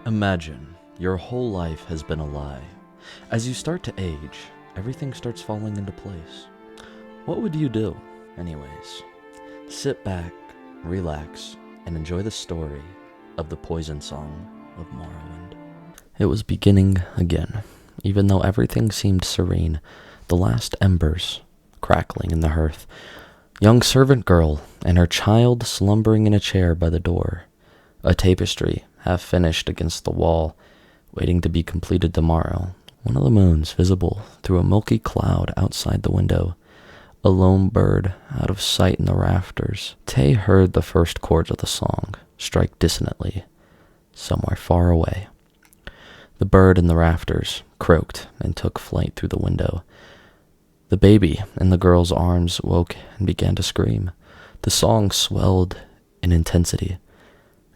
Imagine your whole life has been a lie. As you start to age, everything starts falling into place. What would you do? Anyways, sit back, relax, and enjoy the story of the Poison Song of Morrowind. It was beginning again. Even though everything seemed serene, the last embers crackling in the hearth, young servant girl and her child slumbering in a chair by the door, a tapestry half finished against the wall, waiting to be completed tomorrow, one of the moons visible through a milky cloud outside the window, a lone bird out of sight in the rafters. Tay heard the first chords of the song strike dissonantly, somewhere far away. The bird in the rafters croaked and took flight through the window. The baby in the girl's arms woke and began to scream. The song swelled in intensity,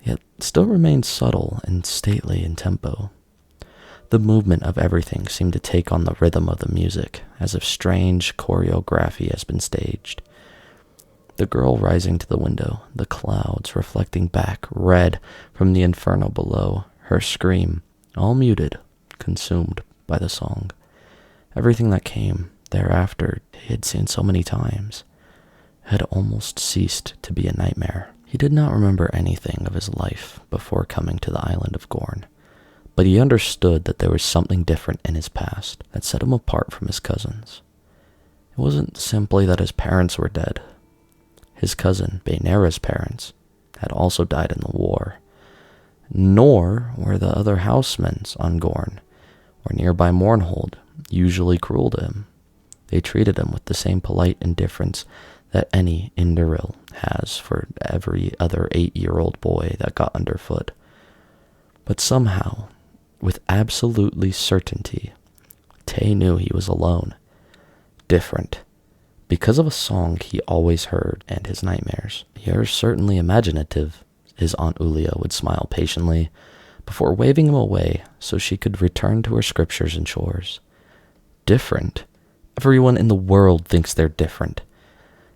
yet still remained subtle and stately in tempo. The movement of everything seemed to take on the rhythm of the music, as if strange choreography has been staged. The girl rising to the window, the clouds reflecting back red from the inferno below, her scream, all muted, consumed by the song. Everything that came thereafter he had seen so many times had almost ceased to be a nightmare. He did not remember anything of his life before coming to the island of Gorn, but he understood that there was something different in his past that set him apart from his cousins. It wasn't simply that his parents were dead. His cousin, Baenera's parents, had also died in the war, nor were the other housemen on Gorn or nearby Mournhold usually cruel to him. They treated him with the same polite indifference that any Indoril has for every other 8-year-old boy that got underfoot. But somehow, with absolutely certainty, Tay knew he was alone, different, because of a song he always heard and his nightmares. "You're certainly imaginative," his Aunt Ulia would smile patiently, before waving him away so she could return to her scriptures and chores. Different? Everyone in the world thinks they're different.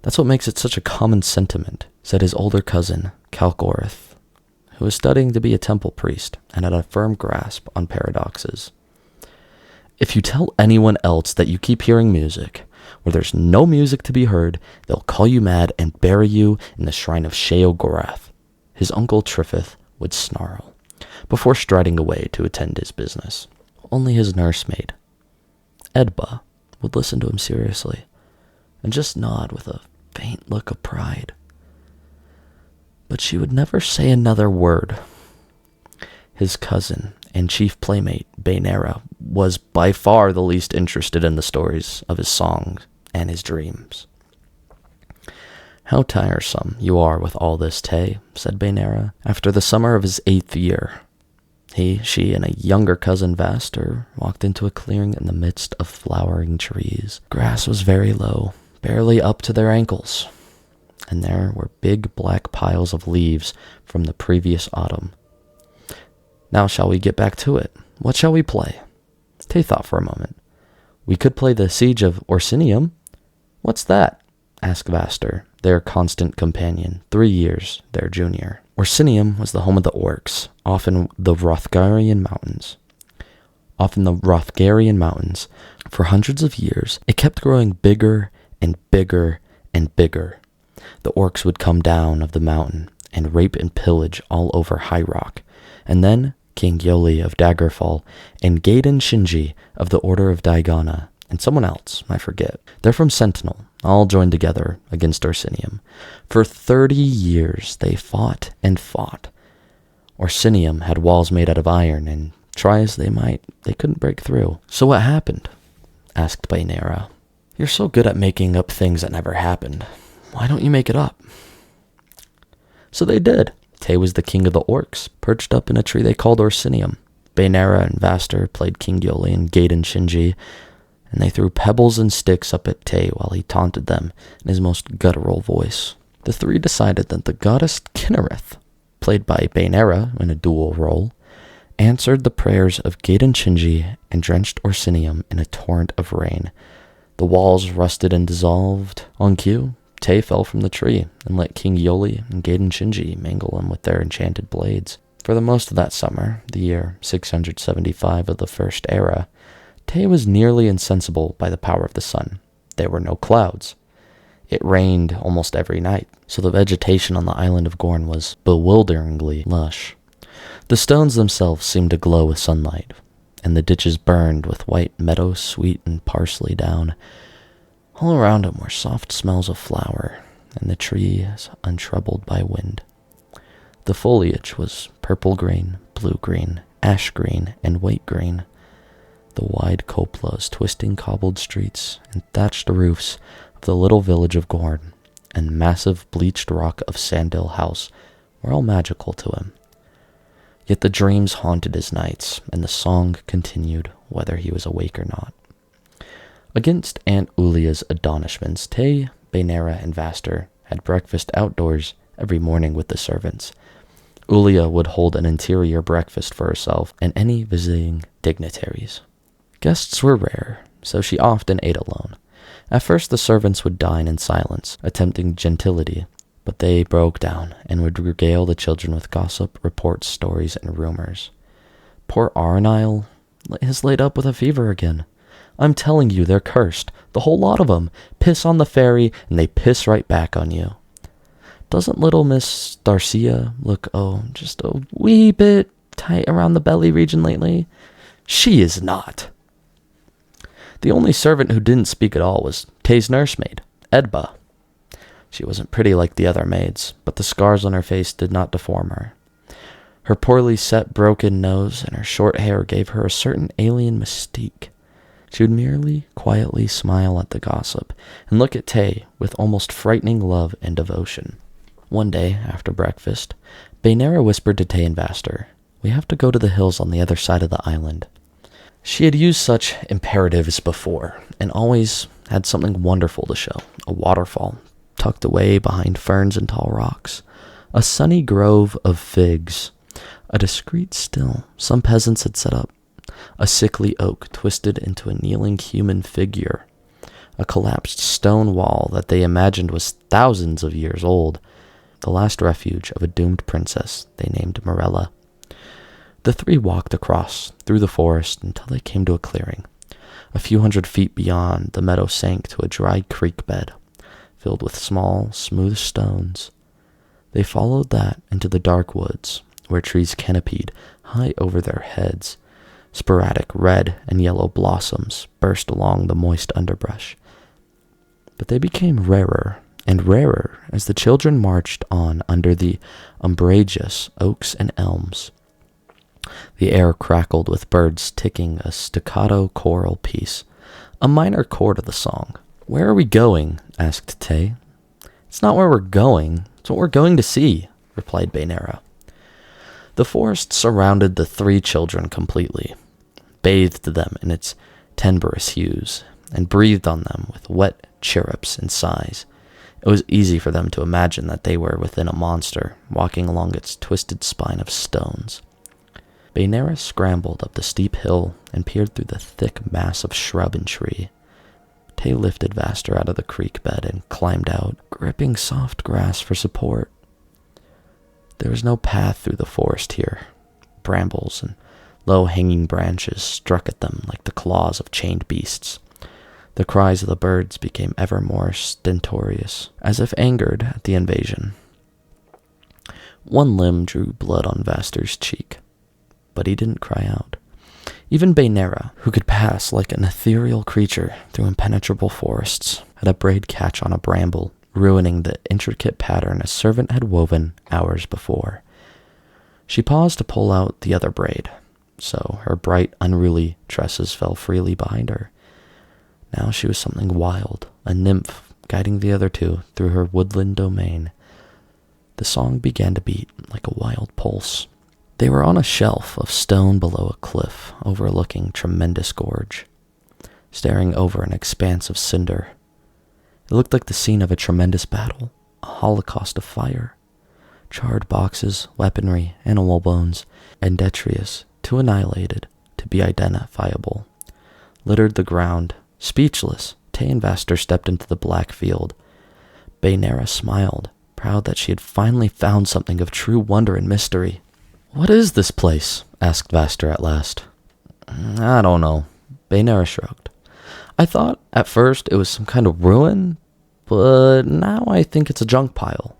That's what makes it such a common sentiment, said his older cousin, Kalgorith, who was studying to be a temple priest and had a firm grasp on paradoxes. "If you tell anyone else that you keep hearing music, where there's no music to be heard, they'll call you mad and bury you in the shrine of Sheogorath," his uncle Triffith would snarl, before striding away to attend his business. Only his nursemaid, Edba, would listen to him seriously, and just nod with a faint look of pride. But she would never say another word. His cousin and chief playmate, Baenera, was by far the least interested in the stories of his songs and his dreams. "How tiresome you are with all this, Tay," said Baenera, after the summer of his 8th year. She, and a younger cousin, Vaster, walked into a clearing in the midst of flowering trees. Grass was very low, barely up to their ankles, and there were big black piles of leaves from the previous autumn. "Now shall we get back to it? What shall we play?" Tay thought for a moment. "We could play the Siege of Orsinium." "What's that?" asked Vaster, their constant companion, 3 years their junior. Orsinium was the home of the orcs, often the Hrothgarian Mountains. For hundreds of years, it kept growing bigger and bigger and bigger. The orcs would come down of the mountain and rape and pillage all over High Rock, and then King Yoli of Daggerfall and Gaiden Shinji of the Order of Daigana, and someone else, I forget. They're from Sentinel, all joined together against Orsinium. For 30 years, they fought and fought. Orsinium had walls made out of iron, and try as they might, they couldn't break through. "So what happened?" asked Baenera. "You're so good at making up things that never happened. Why don't you make it up?" So they did. Tay was the king of the orcs, perched up in a tree they called Orsinium. Baenera and Vaster played King Yoli and Gaiden Shinji, and they threw pebbles and sticks up at Tay while he taunted them in his most guttural voice. The three decided that the goddess Kinnereth, played by Baenera in a dual role, answered the prayers of Gaiden Shinji and drenched Orsinium in a torrent of rain. The walls rusted and dissolved. On cue, Tay fell from the tree and let King Yoli and Gaiden Shinji mangle him with their enchanted blades. For the most of that summer, the year 675 of the First Era, Tay was nearly insensible by the power of the sun. There were no clouds. It rained almost every night, so the vegetation on the island of Gorn was bewilderingly lush. The stones themselves seemed to glow with sunlight, and the ditches burned with white meadow sweet and parsley down. All around them were soft smells of flower, and the trees untroubled by wind. The foliage was purple-green, blue-green, ash-green, and white-green. The wide cupolas, twisting cobbled streets, and thatched roofs of the little village of Gorn, and massive bleached rock of Sandhill House were all magical to him. Yet the dreams haunted his nights, and the song continued, whether he was awake or not. Against Aunt Ulia's admonishments, Tay, Baenera, and Vaster had breakfast outdoors every morning with the servants. Ulia would hold an interior breakfast for herself and any visiting dignitaries. Guests were rare, so she often ate alone. At first the servants would dine in silence, attempting gentility, but they broke down and would regale the children with gossip, reports, stories, and rumors. Poor Arnile has laid up with a fever again. I'm telling you, they're cursed. The whole lot of them. Piss on the ferry, and they piss right back on you. Doesn't little Miss Darcia look, just a wee bit tight around the belly region lately? She is not. The only servant who didn't speak at all was Tay's nursemaid, Edba. She wasn't pretty like the other maids, but the scars on her face did not deform her. Her poorly set broken nose and her short hair gave her a certain alien mystique. She would merely quietly smile at the gossip and look at Tay with almost frightening love and devotion. One day, after breakfast, Baenera whispered to Tay and Vaster, "We have to go to the hills on the other side of the island." She had used such imperatives before, and always had something wonderful to show. A waterfall, tucked away behind ferns and tall rocks. A sunny grove of figs. A discreet still some peasants had set up. A sickly oak twisted into a kneeling human figure. A collapsed stone wall that they imagined was thousands of years old. The last refuge of a doomed princess they named Morella. The three walked across through the forest until they came to a clearing. A few hundred feet beyond, the meadow sank to a dry creek bed, filled with small, smooth stones. They followed that into the dark woods, where trees canopied high over their heads. Sporadic red and yellow blossoms burst along the moist underbrush. But they became rarer and rarer as the children marched on under the umbrageous oaks and elms. The air crackled with birds ticking a staccato choral piece, a minor chord of the song. "Where are we going?" asked Tay. "It's not where we're going, it's what we're going to see," replied Baenera. The forest surrounded the three children completely, bathed them in its tenebrous hues, and breathed on them with wet chirrups and sighs. It was easy for them to imagine that they were within a monster, walking along its twisted spine of stones. Baenera scrambled up the steep hill and peered through the thick mass of shrub and tree. Tay lifted Vaster out of the creek bed and climbed out, gripping soft grass for support. There was no path through the forest here. Brambles and low-hanging branches struck at them like the claws of chained beasts. The cries of the birds became ever more stentorious, as if angered at the invasion. One limb drew blood on Vaster's cheek, but he didn't cry out. Even Baenera, who could pass like an ethereal creature through impenetrable forests, had a braid catch on a bramble, ruining the intricate pattern a servant had woven hours before. She paused to pull out the other braid, so her bright, unruly tresses fell freely behind her. Now she was something wild, a nymph guiding the other two through her woodland domain. The song began to beat like a wild pulse. They were on a shelf of stone below a cliff overlooking tremendous gorge, staring over an expanse of cinder. It looked like the scene of a tremendous battle, a holocaust of fire. Charred boxes, weaponry, animal bones, and detritus, too annihilated to be identifiable, littered the ground. Speechless, Tay and Vaster stepped into the black field. Baenera smiled, proud that she had finally found something of true wonder and mystery. "What is this place?" asked Vaster at last. "I don't know." Baynara shrugged. "I thought at first it was some kind of ruin, but now I think it's a junk pile.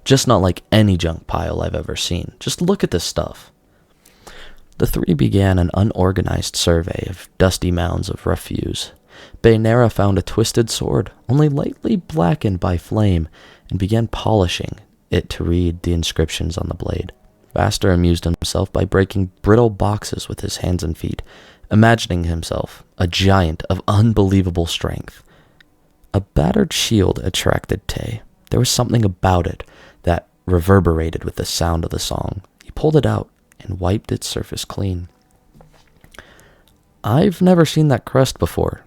Just not like any junk pile I've ever seen. Just look at this stuff." The three began an unorganized survey of dusty mounds of refuse. Baynara found a twisted sword, only lightly blackened by flame, and began polishing it to read the inscriptions on the blade. Vaster amused himself by breaking brittle boxes with his hands and feet, imagining himself a giant of unbelievable strength. A battered shield attracted Tay. There was something about it that reverberated with the sound of the song. He pulled it out and wiped its surface clean. "I've never seen that crest before,"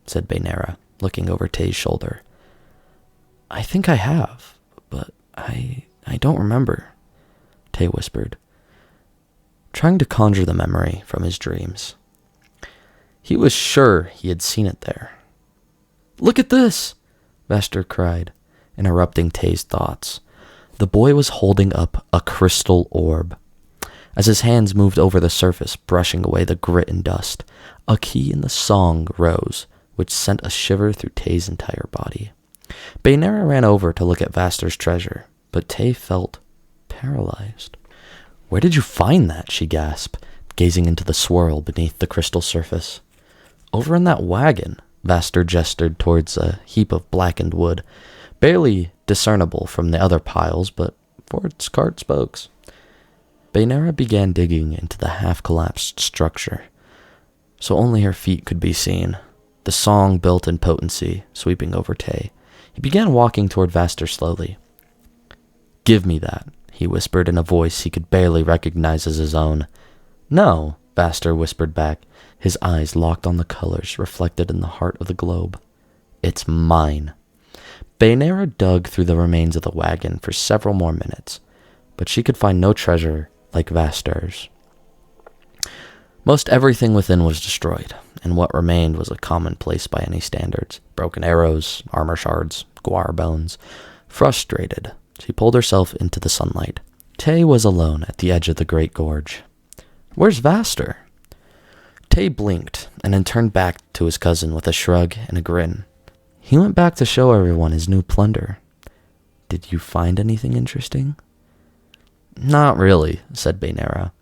said Baynara, looking over Tay's shoulder. "I think I have, but I don't remember," Tay whispered, trying to conjure the memory from his dreams. He was sure he had seen it there. "Look at this!" Vaster cried, interrupting Tay's thoughts. The boy was holding up a crystal orb. As his hands moved over the surface, brushing away the grit and dust, a key in the song rose, which sent a shiver through Tay's entire body. Baynara ran over to look at Vaster's treasure, but Tay felt paralyzed. "Where did you find that?" she gasped, gazing into the swirl beneath the crystal surface. "Over in that wagon," Vaster gestured towards a heap of blackened wood, barely discernible from the other piles, but for its cart spokes. Baynara began digging into the half-collapsed structure, so only her feet could be seen. The song built in potency, sweeping over Tay. He began walking toward Vaster slowly. "Give me that," he whispered in a voice he could barely recognize as his own. "No," Vaster whispered back, his eyes locked on the colors reflected in the heart of the globe. "It's mine." Baynara dug through the remains of the wagon for several more minutes, but she could find no treasure like Vaster's. Most everything within was destroyed, and what remained was a commonplace by any standards. Broken arrows, armor shards, guar bones. Frustrated, she pulled herself into the sunlight. Tay was alone at the edge of the great gorge. "Where's Vaster?" Tay blinked, and then turned back to his cousin with a shrug and a grin. "He went back to show everyone his new plunder. Did you find anything interesting?" "Not really," said Baynara.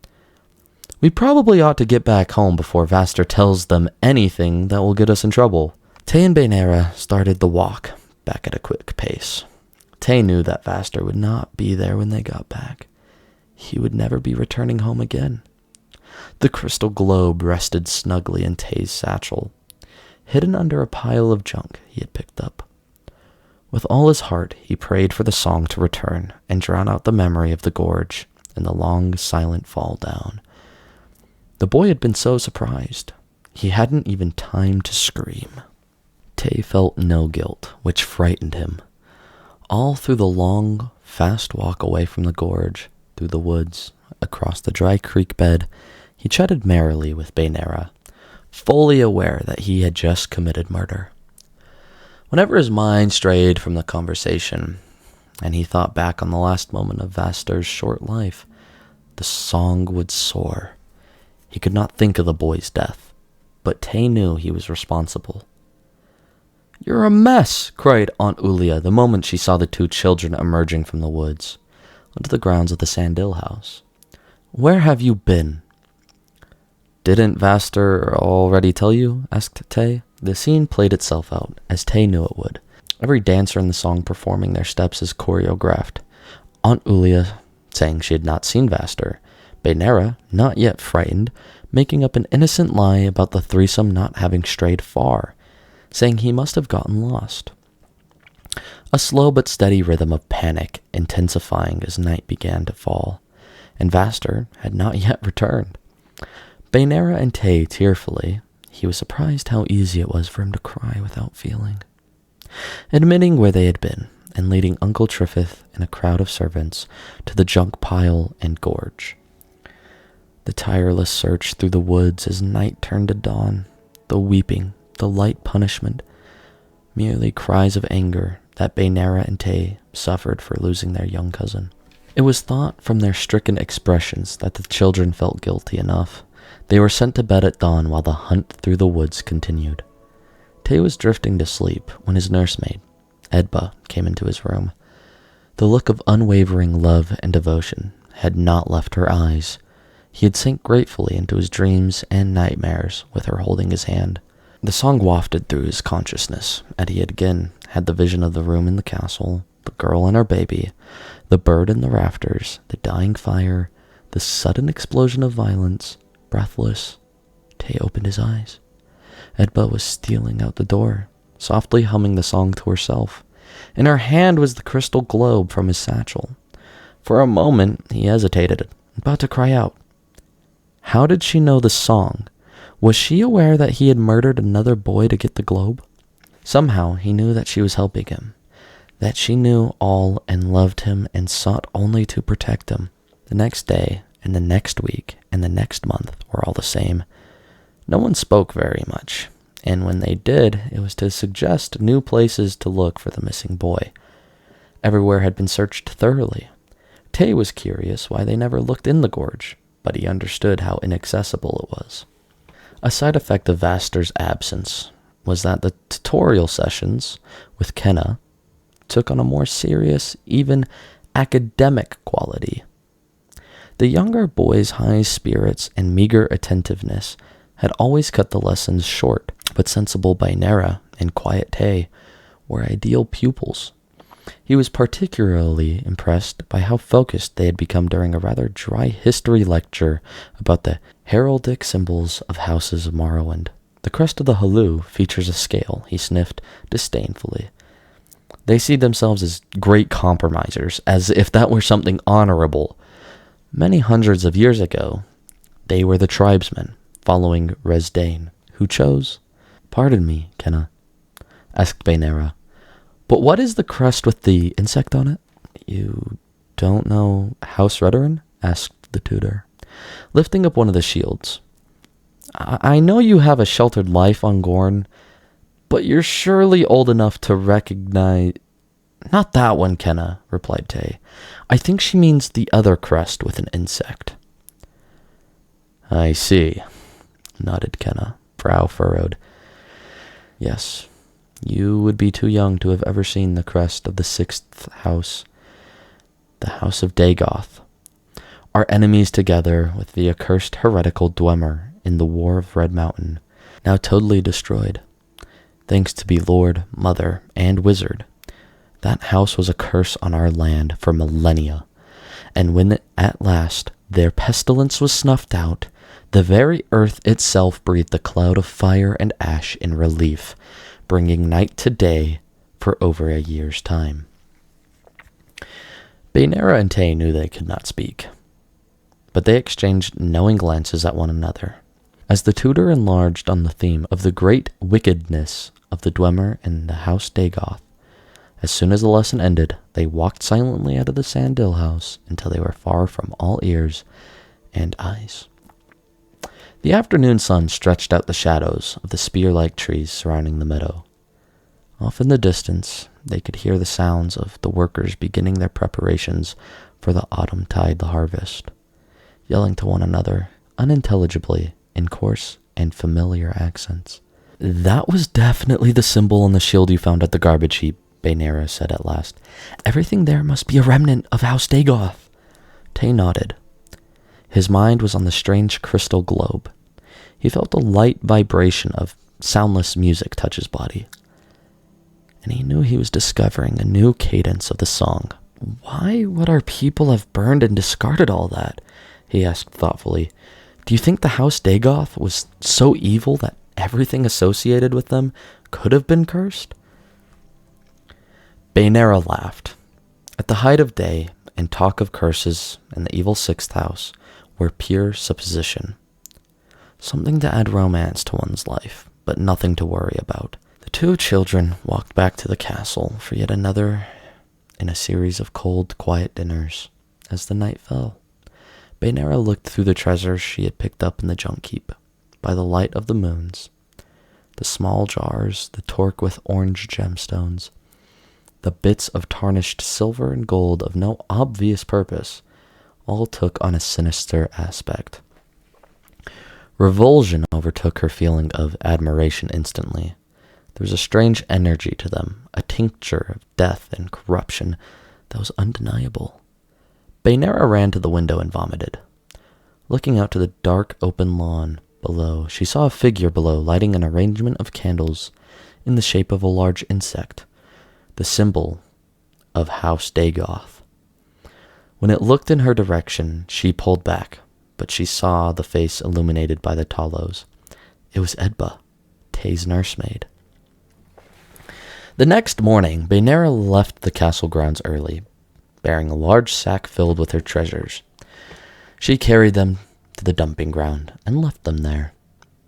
"We probably ought to get back home before Vaster tells them anything that will get us in trouble." Tay and Baynara started the walk, back at a quick pace. Tay knew that Vaster would not be there when they got back. He would never be returning home again. The crystal globe rested snugly in Tay's satchel, hidden under a pile of junk he had picked up. With all his heart, he prayed for the song to return and drown out the memory of the gorge and the long, silent fall down. The boy had been so surprised, he hadn't even time to scream. Tay felt no guilt, which frightened him. All through the long, fast walk away from the gorge, through the woods, across the dry creek bed, he chatted merrily with Baynara, fully aware that he had just committed murder. Whenever his mind strayed from the conversation, and he thought back on the last moment of Vaster's short life, the song would soar. He could not think of the boy's death, but Tay knew he was responsible. "You're a mess!" cried Aunt Ulia the moment she saw the two children emerging from the woods onto the grounds of the Sandil house. "Where have you been?" "Didn't Vaster already tell you?" asked Tay. The scene played itself out, as Tay knew it would. Every dancer in the song performing their steps as choreographed. Aunt Ulia saying she had not seen Vaster. Baynara, not yet frightened, making up an innocent lie about the threesome not having strayed far, saying he must have gotten lost. A slow but steady rhythm of panic intensifying as night began to fall, and Vaster had not yet returned. Baynara and Tay tearfully. He was surprised how easy it was for him to cry without feeling. Admitting where they had been, and leading Uncle Triffith and a crowd of servants to the junk pile and gorge. The tireless search through the woods as night turned to dawn, the weeping, the light punishment, merely cries of anger that Baynara and Tay suffered for losing their young cousin. It was thought from their stricken expressions that the children felt guilty enough. They were sent to bed at dawn while the hunt through the woods continued. Tay was drifting to sleep when his nursemaid, Edba, came into his room. The look of unwavering love and devotion had not left her eyes. He had sank gratefully into his dreams and nightmares with her holding his hand. The song wafted through his consciousness, and he had again had the vision of the room in the castle, the girl and her baby, the bird in the rafters, the dying fire, the sudden explosion of violence. Breathless, Tay opened his eyes. Edba was stealing out the door, softly humming the song to herself. In her hand was the crystal globe from his satchel. For a moment, he hesitated, about to cry out. How did she know the song? Was she aware that he had murdered another boy to get the globe? Somehow, he knew that she was helping him, that she knew all and loved him and sought only to protect him. The next day, and the next week, and the next month were all the same. No one spoke very much, and when they did, it was to suggest new places to look for the missing boy. Everywhere had been searched thoroughly. Tay was curious why they never looked in the gorge, but he understood how inaccessible it was. A side effect of Vaster's absence was that the tutorial sessions with Kenna took on a more serious, even academic quality. The younger boy's high spirits and meager attentiveness had always cut the lessons short, but sensible Bainera and quiet Tay were ideal pupils. He was particularly impressed by how focused they had become during a rather dry history lecture about the heraldic symbols of houses of Morrowind. The crest of the Hallu features a scale, he sniffed disdainfully. They see themselves as great compromisers, as if that were something honorable. Many hundreds of years ago, they were the tribesmen, following Resdain, who chose. Pardon me, Kenna, asked Bainera, but what is the crest with the insect on it? You don't know House Redoran? Asked the tutor, lifting up one of the shields. I know you have a sheltered life on Gorn, but you're surely old enough to recognize... Not that one, Kenna, replied Tay. I think she means the other crest with an insect. I see, nodded Kenna, brow furrowed. Yes, you would be too young to have ever seen the crest of the 6th house, the House of Dagoth, our enemies together with the accursed heretical Dwemer in the War of Red Mountain, now totally destroyed. Thanks to be Lord, Mother, and Wizard, that house was a curse on our land for millennia, and when at last their pestilence was snuffed out, the very earth itself breathed a cloud of fire and ash in relief, bringing night to day for over a year's time. Bainera and Tay knew they could not speak, but they exchanged knowing glances at one another, as the tutor enlarged on the theme of the great wickedness of the Dwemer in the House Dagoth. As soon as the lesson ended, they walked silently out of the Sandil house until they were far from all ears and eyes. The afternoon sun stretched out the shadows of the spear-like trees surrounding the meadow. Off in the distance, they could hear the sounds of the workers beginning their preparations for the autumn-tide harvest, yelling to one another unintelligibly in coarse and familiar accents. That was definitely the symbol on the shield you found at the garbage heap, Bainera said at last. Everything there must be a remnant of House Dagoth. Tay nodded. His mind was on the strange crystal globe. He felt a light vibration of soundless music touch his body, and he knew he was discovering a new cadence of the song. Why would our people have burned and discarded all that? He asked thoughtfully. Do you think the House Dagoth was so evil that everything associated with them could have been cursed? Bainera laughed. At the height of day, and talk of curses and the evil 6th house were pure supposition. Something to add romance to one's life, but nothing to worry about. The two children walked back to the castle for yet another in a series of cold, quiet dinners. As the night fell, Bainera looked through the treasures she had picked up in the junk heap, by the light of the moons. The small jars, the torque with orange gemstones, the bits of tarnished silver and gold of no obvious purpose, all took on a sinister aspect. Revulsion overtook her feeling of admiration instantly. There was a strange energy to them, a tincture of death and corruption that was undeniable. Baynara ran to the window and vomited. Looking out to the dark, open lawn below, she saw a figure below lighting an arrangement of candles in the shape of a large insect, the symbol of House Dagoth. When it looked in her direction, she pulled back, but she saw the face illuminated by the tallows. It was Edba, Tay's nursemaid. The next morning, Baynara left the castle grounds early, bearing a large sack filled with her treasures. She carried them to the dumping ground and left them there.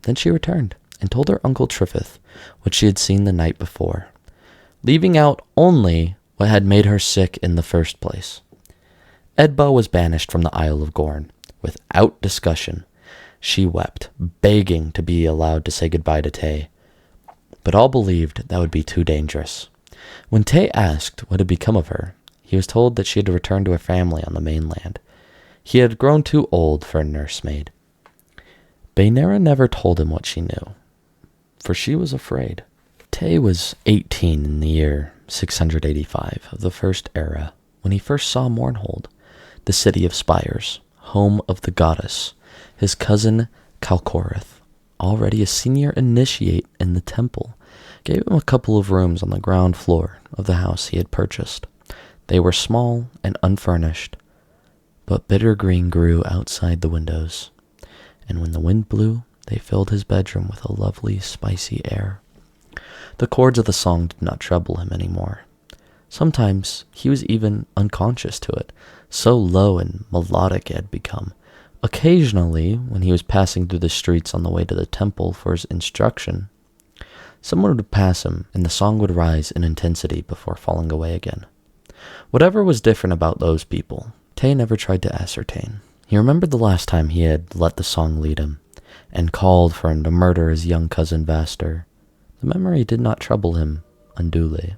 Then she returned and told her uncle Triffith what she had seen the night before, leaving out only what had made her sick in the first place. Edba was banished from the Isle of Gorn. Without discussion, she wept, begging to be allowed to say goodbye to Tay. But all believed that would be too dangerous. When Tay asked what had become of her, he was told that she had returned to her family on the mainland. He had grown too old for a nursemaid. Baynara never told him what she knew, for she was afraid. Tay was 18 in the year 685 of the First Era when he first saw Mournhold, the city of spires, home of the goddess, his cousin Kalkorith, already a senior initiate in the temple, gave him a couple of rooms on the ground floor of the house he had purchased. They were small and unfurnished, but bitter green grew outside the windows, and when the wind blew, they filled his bedroom with a lovely, spicy air. The chords of the song did not trouble him anymore. Sometimes he was even unconscious to it, so low and melodic it had become. Occasionally, when he was passing through the streets on the way to the temple for his instruction, someone would pass him, and the song would rise in intensity before falling away again. Whatever was different about those people, Tay never tried to ascertain. He remembered the last time he had let the song lead him, and called for him to murder his young cousin Vaster. The memory did not trouble him unduly,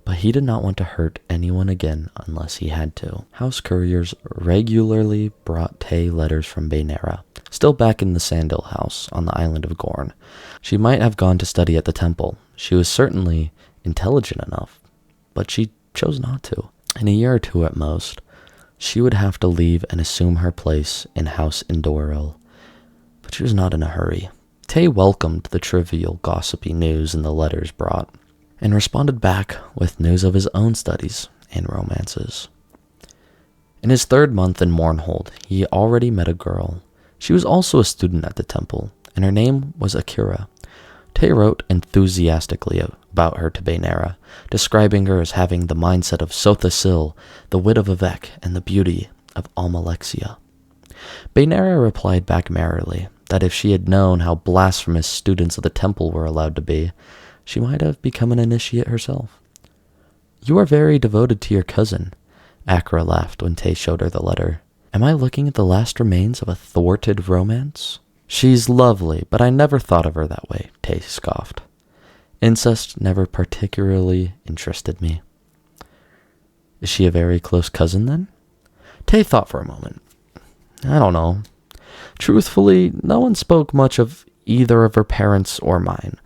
but he did not want to hurt anyone again unless he had to. House couriers regularly brought Tay letters from Baynara, still back in the Sandal house on the island of Gorn. She might have gone to study at the temple. She was certainly intelligent enough, but she chose not to. In a year or two at most, she would have to leave and assume her place in House Indoril, but she was not in a hurry. Tay welcomed the trivial gossipy news in the letters brought, and responded back with news of his own studies and romances. In his third month in Mournhold, he already met a girl. She was also a student at the temple, and her name was Akira. Tay wrote enthusiastically about her to Baynara, describing her as having the mindset of Sotha Sil, the wit of Avec, and the beauty of Almalexia. Baynara replied back merrily that if she had known how blasphemous students of the temple were allowed to be, she might have become an initiate herself. "You are very devoted to your cousin," Akira laughed when Tay showed her the letter. "Am I looking at the last remains of a thwarted romance?" "She's lovely, but I never thought of her that way," Tay scoffed. "Incest never particularly interested me." "Is she a very close cousin, then?" Tay thought for a moment. "I don't know. Truthfully, no one spoke much of either of her parents or mine,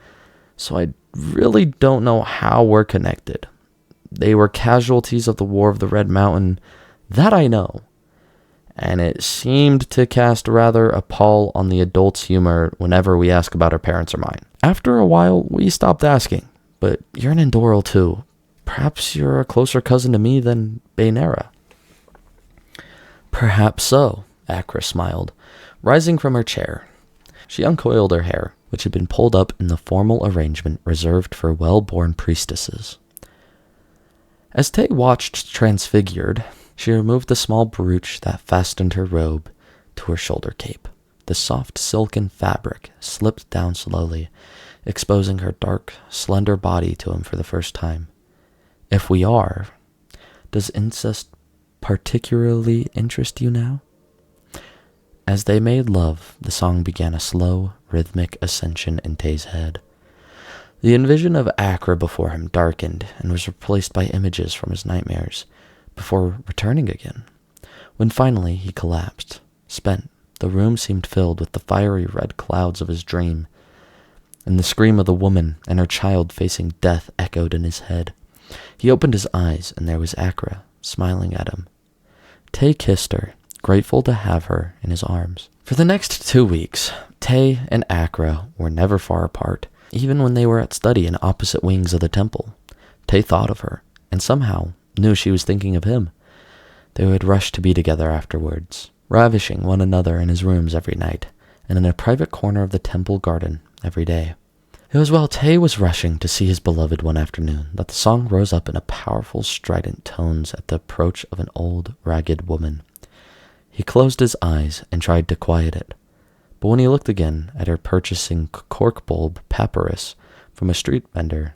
so I really don't know how we're connected. They were casualties of the War of the Red Mountain, that I know, and it seemed to cast rather a pall on the adults' humor whenever we ask about her parents or mine. After a while, we stopped asking, but you're an Indoril too. Perhaps you're a closer cousin to me than Baynara." "Perhaps so," Akira smiled, rising from her chair. She uncoiled her hair, which had been pulled up in the formal arrangement reserved for well-born priestesses. As Tay watched transfigured, she removed the small brooch that fastened her robe to her shoulder cape. The soft silken fabric slipped down slowly, exposing her dark, slender body to him for the first time. "If we are, does incest particularly interest you now?" As they made love, the song began a slow, rhythmic ascension in Tay's head. The envision of Accra before him darkened and was replaced by images from his nightmares, before returning again. When finally he collapsed, spent, the room seemed filled with the fiery red clouds of his dream, and the scream of the woman and her child facing death echoed in his head. He opened his eyes, and there was Accra, smiling at him. Tay kissed her, grateful to have her in his arms. For the next 2 weeks, Tay and Accra were never far apart, even when they were at study in opposite wings of the temple. Tay thought of her, and somehow knew she was thinking of him. They would rush to be together afterwards, ravishing one another in his rooms every night, and in a private corner of the temple garden every day. It was while Tay was rushing to see his beloved one afternoon that the song rose up in a powerful, strident tones at the approach of an old, ragged woman. He closed his eyes and tried to quiet it, but when he looked again at her purchasing cork bulb papyrus from a street vendor,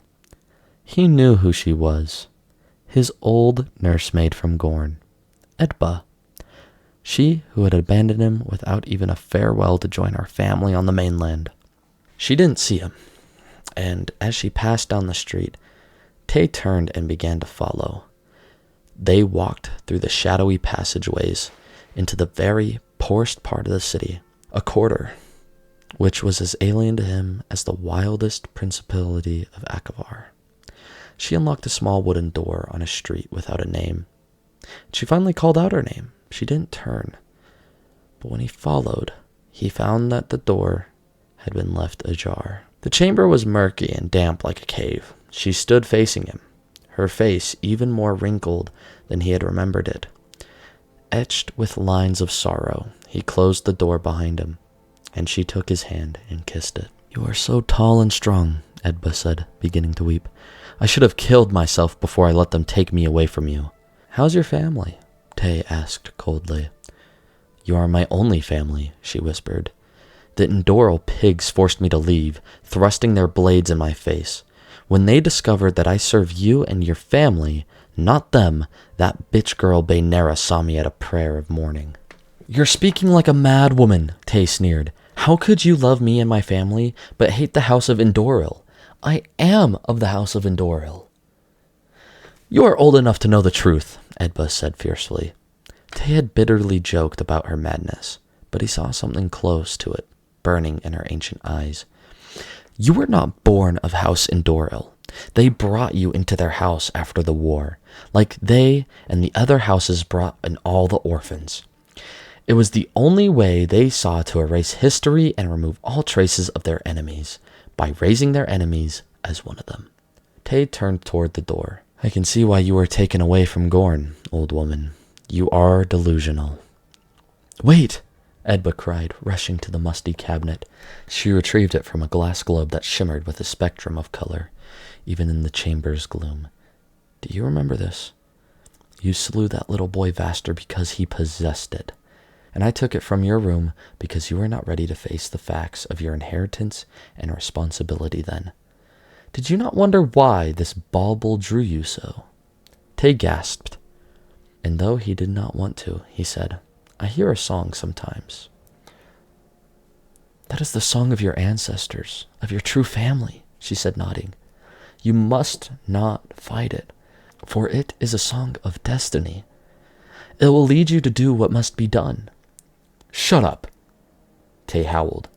he knew who she was. His old nursemaid from Gorn, Edba. She who had abandoned him without even a farewell to join our family on the mainland. She didn't see him, and as she passed down the street, Tay turned and began to follow. They walked through the shadowy passageways into the very poorest part of the city, a quarter which was as alien to him as the wildest principality of Akavar. She unlocked a small wooden door on a street without a name. She finally called out her name. She didn't turn, but when he followed, he found that the door had been left ajar. The chamber was murky and damp like a cave. She stood facing him, her face even more wrinkled than he had remembered it. Etched with lines of sorrow, he closed the door behind him, and she took his hand and kissed it. "You are so tall and strong," Edba said, beginning to weep. "I should have killed myself before I let them take me away from you." "How's your family?" Tay asked coldly. "You are my only family," she whispered. "The Endoral pigs forced me to leave, thrusting their blades in my face. When they discovered that I serve you and your family, not them, that bitch girl Baynera saw me at a prayer of mourning." "You're speaking like a mad woman," Tay sneered. "How could you love me and my family, but hate the house of Endoril? I am of the house of Endoril." "You are old enough to know the truth," Edba said fiercely. Tay had bitterly joked about her madness, but he saw something close to it, burning in her ancient eyes. "You were not born of House Endoril. They brought you into their house after the war, like they and the other houses brought in all the orphans. It was the only way they saw to erase history and remove all traces of their enemies, by raising their enemies as one of them." Tay turned toward the door. "I can see why you were taken away from Gorn, old woman. You are delusional." "Wait!" Edba cried, rushing to the musty cabinet. She retrieved it from a glass globe that shimmered with a spectrum of color, even in the chamber's gloom. "Do you remember this? You slew that little boy Vaster because he possessed it. And I took it from your room because you were not ready to face the facts of your inheritance and responsibility then. Did you not wonder why this bauble drew you so?" Tay gasped, and though he did not want to, he said, "I hear a song sometimes." "That is the song of your ancestors, of your true family," she said, nodding. "You must not fight it, for it is a song of destiny. It will lead you to do what must be done." "Shut up," Tay howled.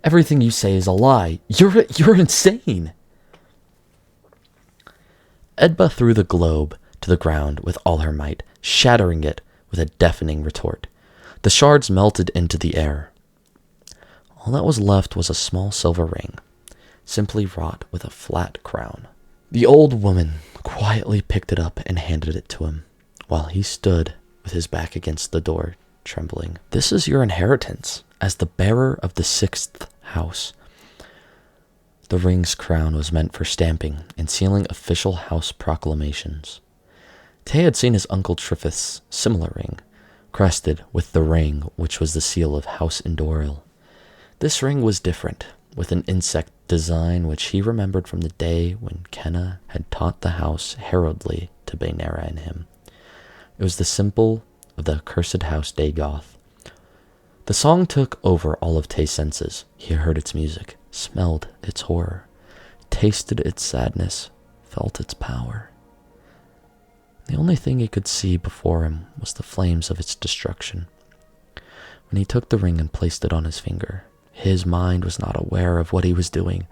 "Everything you say is a lie. You're insane." Edba threw the globe to the ground with all her might, shattering it with a deafening retort. The shards melted into the air. All that was left was a small silver ring, simply wrought with a flat crown. The old woman quietly picked it up and handed it to him, while he stood with his back against the door, trembling. "This is your inheritance, as the bearer of the 6th house." The ring's crown was meant for stamping and sealing official house proclamations. Tay had seen his uncle Trifith's similar ring, crested with the ring which was the seal of House Endoril. This ring was different, with an insect design which he remembered from the day when Kenna had taught the house heraldry to Baynera and him. It was the symbol of the accursed house Dagoth. The song took over all of Tay's senses. He heard its music, smelled its horror, tasted its sadness, felt its power. The only thing he could see before him was the flames of its destruction. When he took the ring and placed it on his finger, his mind was not aware of what he was doing,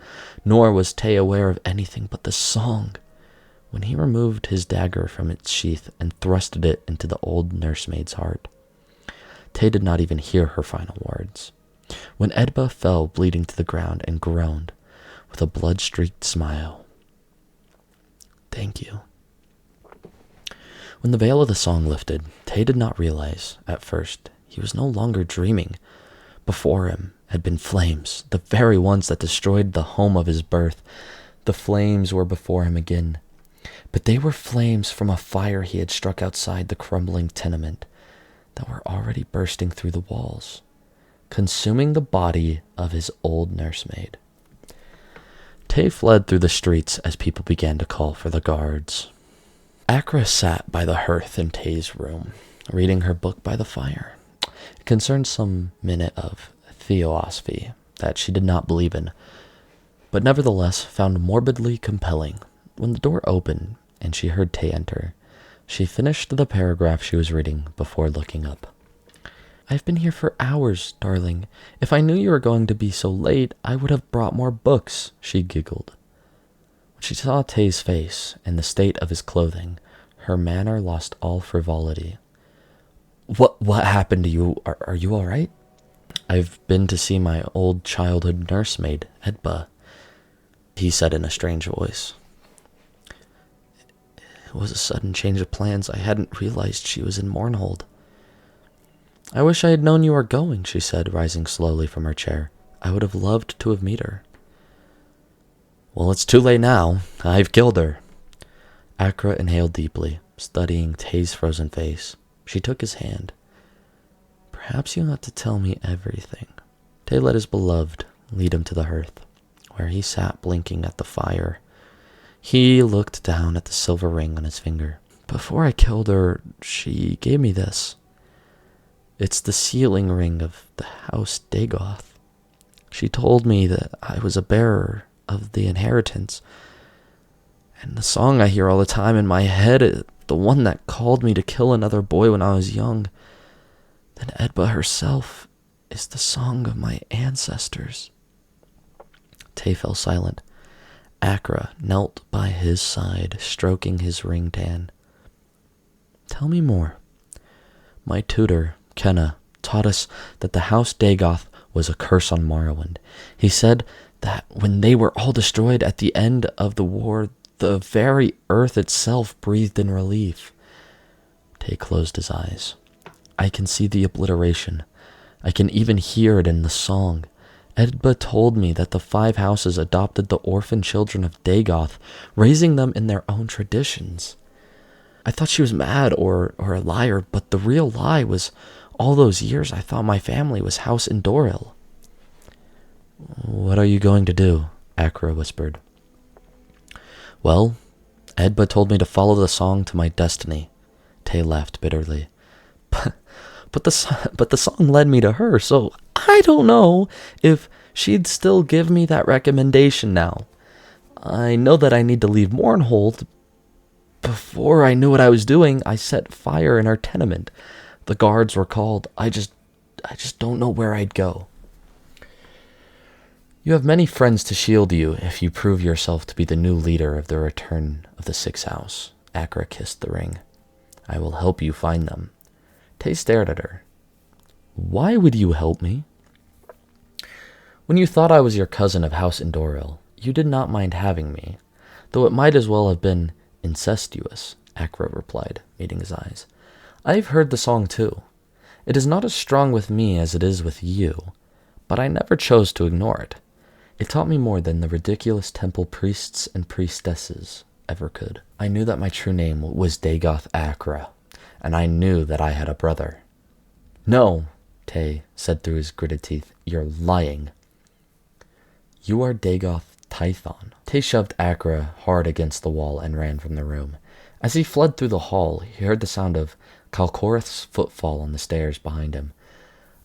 nor was Tay aware of anything but the song. When he removed his dagger from its sheath and thrusted it into the old nursemaid's heart, Tay did not even hear her final words. When Edba fell bleeding to the ground and groaned, with a blood-streaked smile, "Thank you." When the veil of the song lifted, Tay did not realize, at first, he was no longer dreaming. Before him had been flames, the very ones that destroyed the home of his birth. The flames were before him again, but they were flames from a fire he had struck outside the crumbling tenement that were already bursting through the walls, consuming the body of his old nursemaid. Tay fled through the streets as people began to call for the guards. Akra sat by the hearth in Tay's room, reading her book by the fire. It concerned some minute of theosophy that she did not believe in, but nevertheless found morbidly compelling. When the door opened and she heard Tay enter, she finished the paragraph she was reading before looking up. "I've been here for hours, darling. If I knew you were going to be so late, I would have brought more books," she giggled. When she saw Tay's face and the state of his clothing, her manner lost all frivolity. What happened to you? Are you all right?" "I've been to see my old childhood nursemaid, Edba," he said in a strange voice. "It was a sudden change of plans. I hadn't realized she was in Mournhold." "I wish I had known you were going," she said, rising slowly from her chair. "I would have loved to have met her." "Well, it's too late now. I've killed her." Akra inhaled deeply, studying Tay's frozen face. She took his hand. "Perhaps you ought to tell me everything." Tay let his beloved lead him to the hearth, where he sat blinking at the fire. He looked down at the silver ring on his finger. "Before I killed her, she gave me this. It's the sealing ring of the house Dagoth. She told me that I was a bearer of the inheritance. And the song I hear all the time in my head is the one that called me to kill another boy when I was young. Then Edba herself is the song of my ancestors." Tay fell silent. Akra knelt by his side, stroking his ring tan. "Tell me more." "My tutor, Kenna, taught us that the house Dagoth was a curse on Morrowind. He said that when they were all destroyed at the end of the war, the very earth itself breathed in relief." Tay closed his eyes. "I can see the obliteration. I can even hear it in the song. Edba told me that the 5 houses adopted the orphan children of Dagoth, raising them in their own traditions. I thought she was mad or a liar, but the real lie was all those years I thought my family was House Endoril." "What are you going to do?" Akra whispered. "Well, Edba told me to follow the song to my destiny." Tay laughed bitterly. But the song led me to her, so I don't know if she'd still give me that recommendation now. I know that I need to leave Mournhold. Before I knew what I was doing, I set fire in our tenement. The guards were called. I just don't know where I'd go." "You have many friends to shield you if you prove yourself to be the new leader of the Return of the Sixth House." Akra kissed the ring. "I will help you find them." Tay stared at her. "Why would you help me?" "When you thought I was your cousin of House Endoril, you did not mind having me, though it might as well have been incestuous," Akra replied, meeting his eyes. "I've heard the song too. It is not as strong with me as it is with you, but I never chose to ignore it. It taught me more than the ridiculous temple priests and priestesses ever could. I knew that my true name was Dagoth Akra, and I knew that I had a brother." "No," Tay said through his gritted teeth. "You're lying." "You are Dagoth Tython." Tay shoved Akra hard against the wall and ran from the room. As he fled through the hall, he heard the sound of Kalkorith's footfall on the stairs behind him.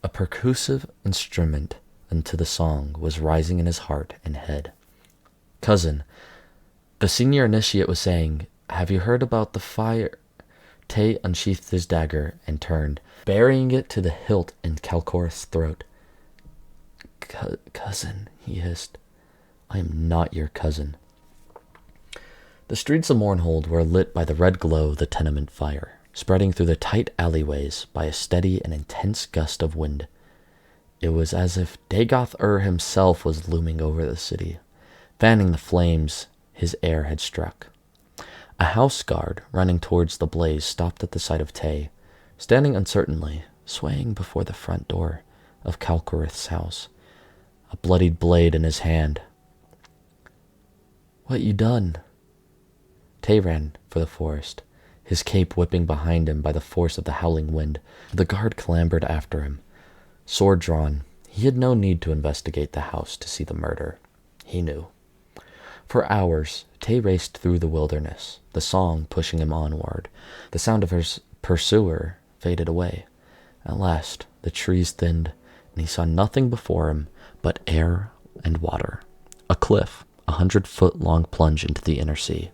A percussive instrument unto the song was rising in his heart and head. Cousin, the senior initiate was saying, have you heard about the fire? Tay unsheathed his dagger and turned, burying it to the hilt in Kalkora's throat. Cousin, he hissed. I am not your cousin. The streets of Mournhold were lit by the red glow of the tenement fire, spreading through the tight alleyways by a steady and intense gust of wind. It was as if Dagoth himself was looming over the city, fanning the flames his heir had struck. A house guard running towards the blaze stopped at the sight of Tay, standing uncertainly, swaying before the front door of Kalkorith's house, a bloodied blade in his hand. What you done? Tay ran for the forest, his cape whipping behind him by the force of the howling wind. The guard clambered after him, sword drawn. He had no need to investigate the house to see the murder. He knew. For hours, Tay raced through the wilderness, the song pushing him onward. The sound of his pursuer faded away. At last, the trees thinned, and he saw nothing before him but air and water. A cliff, 100-foot-long plunge into the inner sea.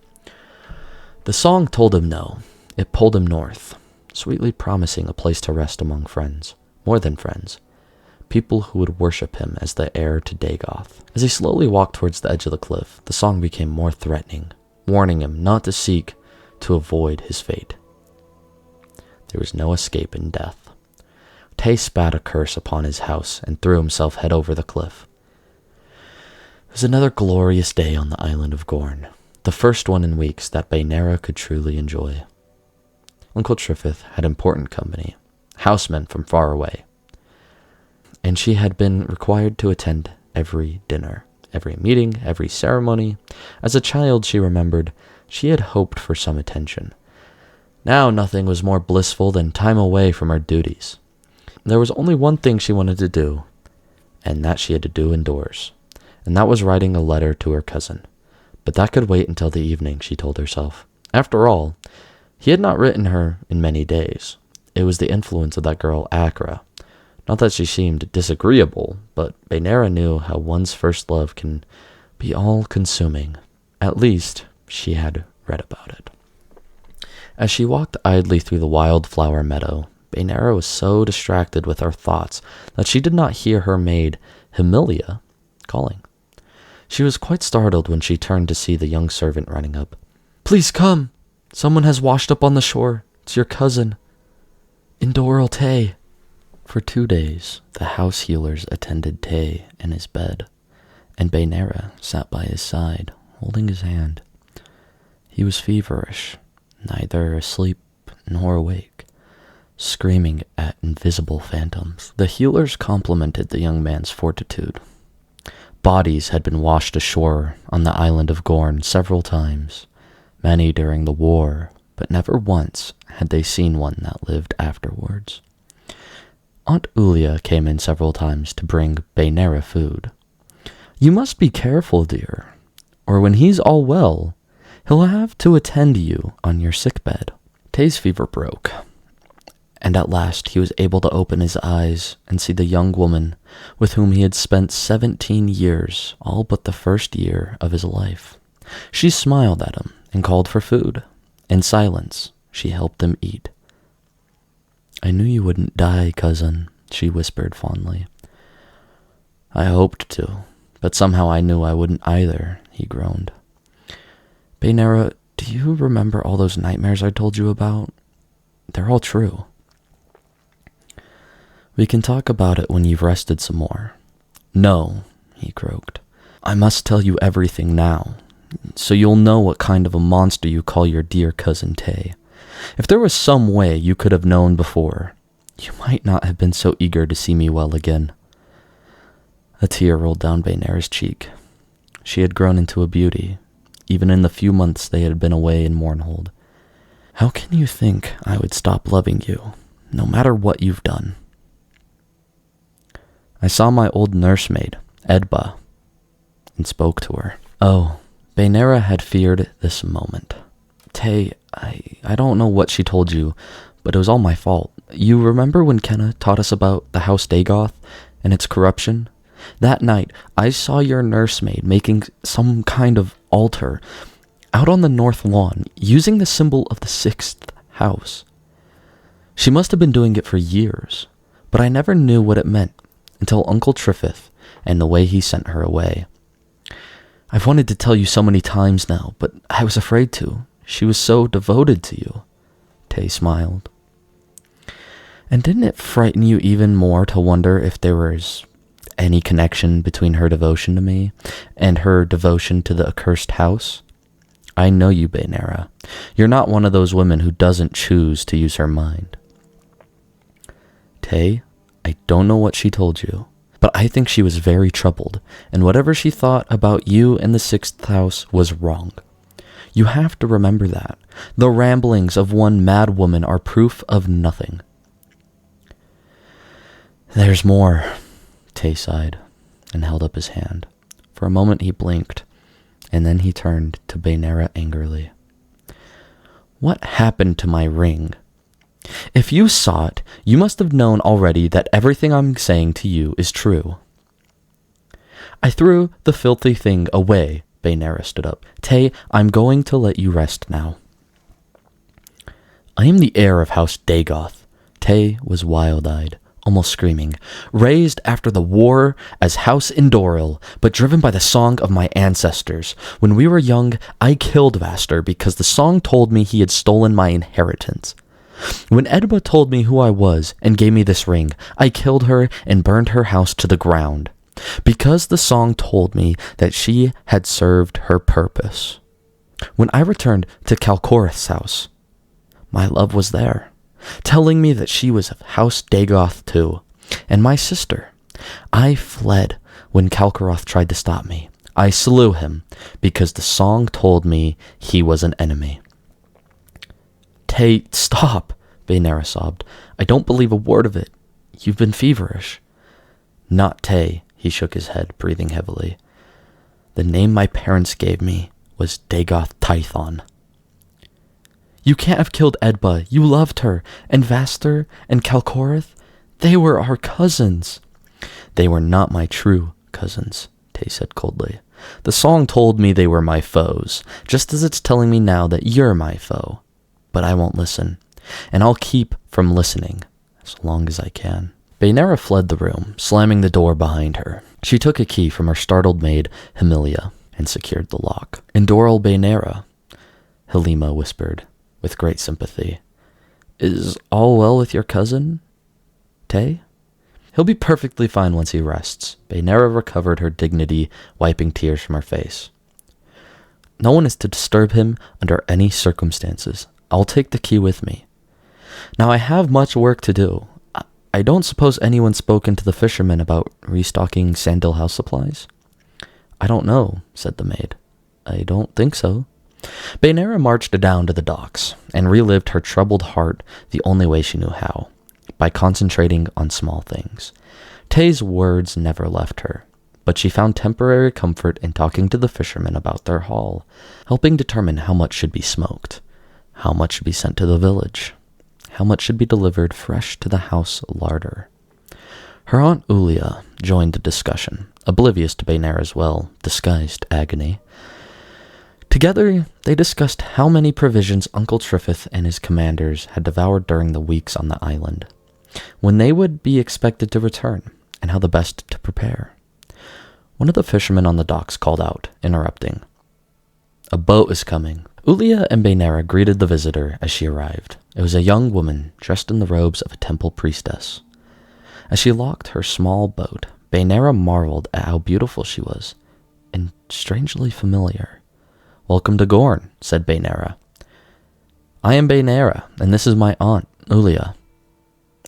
The song told him no. It pulled him north, sweetly promising a place to rest among friends, more than friends, people who would worship him as the heir to Dagoth. As he slowly walked towards the edge of the cliff, the song became more threatening, warning him not to seek to avoid his fate. There was no escape in death. Tay spat a curse upon his house and threw himself head over the cliff. It was another glorious day on the island of Gorn, the first one in weeks that Baenera could truly enjoy. Uncle Triffith had important company, housemen from far away, and she had been required to attend every dinner, every meeting, every ceremony. As a child, she remembered, she had hoped for some attention. Now nothing was more blissful than time away from her duties. There was only one thing she wanted to do, and that she had to do indoors, and that was writing a letter to her cousin. But that could wait until the evening, she told herself. After all, he had not written her in many days. It was the influence of that girl Akra. Not that she seemed disagreeable, but Baenera knew how one's first love can be all-consuming. At least, she had read about it. As she walked idly through the wildflower meadow, Baenera was so distracted with her thoughts that she did not hear her maid, Hemilia, calling. She was quite startled when she turned to see the young servant running up. Please come! Someone has washed up on the shore. It's your cousin, Indoral Tay. For 2 days, the house healers attended Tay in his bed, and Baenera sat by his side, holding his hand. He was feverish, neither asleep nor awake, screaming at invisible phantoms. The healers complimented the young man's fortitude. Bodies had been washed ashore on the island of Gorn several times, many during the war, but never once had they seen one that lived afterwards. Aunt Ulia came in several times to bring Baenera food. You must be careful, dear, or when he's all well, he'll have to attend you on your sickbed. Tay's fever broke, and at last he was able to open his eyes and see the young woman with whom he had spent 17 years, all but the first year of his life. She smiled at him and called for food. In silence, she helped him eat. I knew you wouldn't die, cousin, she whispered fondly. I hoped to, but somehow I knew I wouldn't either, he groaned. Baenera, do you remember all those nightmares I told you about? They're all true. We can talk about it when you've rested some more. No, he croaked. I must tell you everything now, so you'll know what kind of a monster you call your dear cousin Tay. If there was some way you could have known before, you might not have been so eager to see me well again. A tear rolled down Baenera's cheek. She had grown into a beauty, even in the few months they had been away in Mournhold. How can you think I would stop loving you, no matter what you've done? I saw my old nursemaid, Edba, and spoke to her. Oh, Baenera had feared this moment. Tay, I don't know what she told you, but it was all my fault. You remember when Kenna taught us about the House Dagoth and its corruption? That night, I saw your nursemaid making some kind of altar out on the north lawn using the symbol of the sixth house. She must have been doing it for years, but I never knew what it meant until Uncle Triffith and the way he sent her away. I've wanted to tell you so many times now, but I was afraid to. She was so devoted to you. Tay smiled. And didn't it frighten you even more to wonder if there was any connection between her devotion to me and her devotion to the accursed house? I know you, Baynara. You're not one of those women who doesn't choose to use her mind. Tay, I don't know what she told you, but I think she was very troubled, and whatever she thought about you and the sixth house was wrong. You have to remember that. The ramblings of one mad woman are proof of nothing. There's more, Tay sighed and held up his hand. For a moment he blinked, and then he turned to Baynara angrily. What happened to my ring? If you saw it, you must have known already that everything I'm saying to you is true. I threw the filthy thing away, Baynara stood up. Tay, I'm going to let you rest now. I am the heir of House Dagoth. Tay was wild-eyed, almost screaming, raised after the war as House Indoril, but driven by the song of my ancestors. When we were young, I killed Vaster because the song told me he had stolen my inheritance. When Edba told me who I was and gave me this ring, I killed her and burned her house to the ground, because the song told me that she had served her purpose. When I returned to Kalkorith's house, my love was there, telling me that she was of House Dagoth too, and my sister. I fled when Kalkoroth tried to stop me. I slew him because the song told me he was an enemy. Tay, stop, Baynara sobbed. I don't believe a word of it. You've been feverish. Not Tay, he shook his head, breathing heavily. The name my parents gave me was Dagoth Tython. You can't have killed Edba. You loved her. And Vaster and Kalkorith, they were our cousins. They were not my true cousins, Tay said coldly. The song told me they were my foes, just as it's telling me now that you're my foe. But I won't listen, and I'll keep from listening as long as I can. Baynara fled the room, slamming the door behind her. She took a key from her startled maid, Hemilia, and secured the lock. Indoril Baynara, Helima whispered, with great sympathy. Is all well with your cousin, Tay? He'll be perfectly fine once he rests. Baynara recovered her dignity, wiping tears from her face. No one is to disturb him under any circumstances. I'll take the key with me. Now I have much work to do. I don't suppose anyone's spoken to the fishermen about restocking Sandhill house supplies? I don't know, said the maid. I don't think so. Baynara marched down to the docks and relived her troubled heart the only way she knew how, by concentrating on small things. Tay's words never left her, but she found temporary comfort in talking to the fishermen about their haul, helping determine how much should be smoked, how much should be sent to the village, how much should be delivered fresh to the house larder. Her aunt Ulia joined the discussion, oblivious to Baynara's well-disguised agony. Together, they discussed how many provisions Uncle Triffith and his commanders had devoured during the weeks on the island, when they would be expected to return, and how the best to prepare. One of the fishermen on the docks called out, interrupting. A boat is coming. Ulia and Baynara greeted the visitor as she arrived. It was a young woman dressed in the robes of a temple priestess. As she locked her small boat, Baynara marveled at how beautiful she was, and strangely familiar. Welcome to Gorn, said Baynara. I am Baynara, and this is my aunt, Ulia.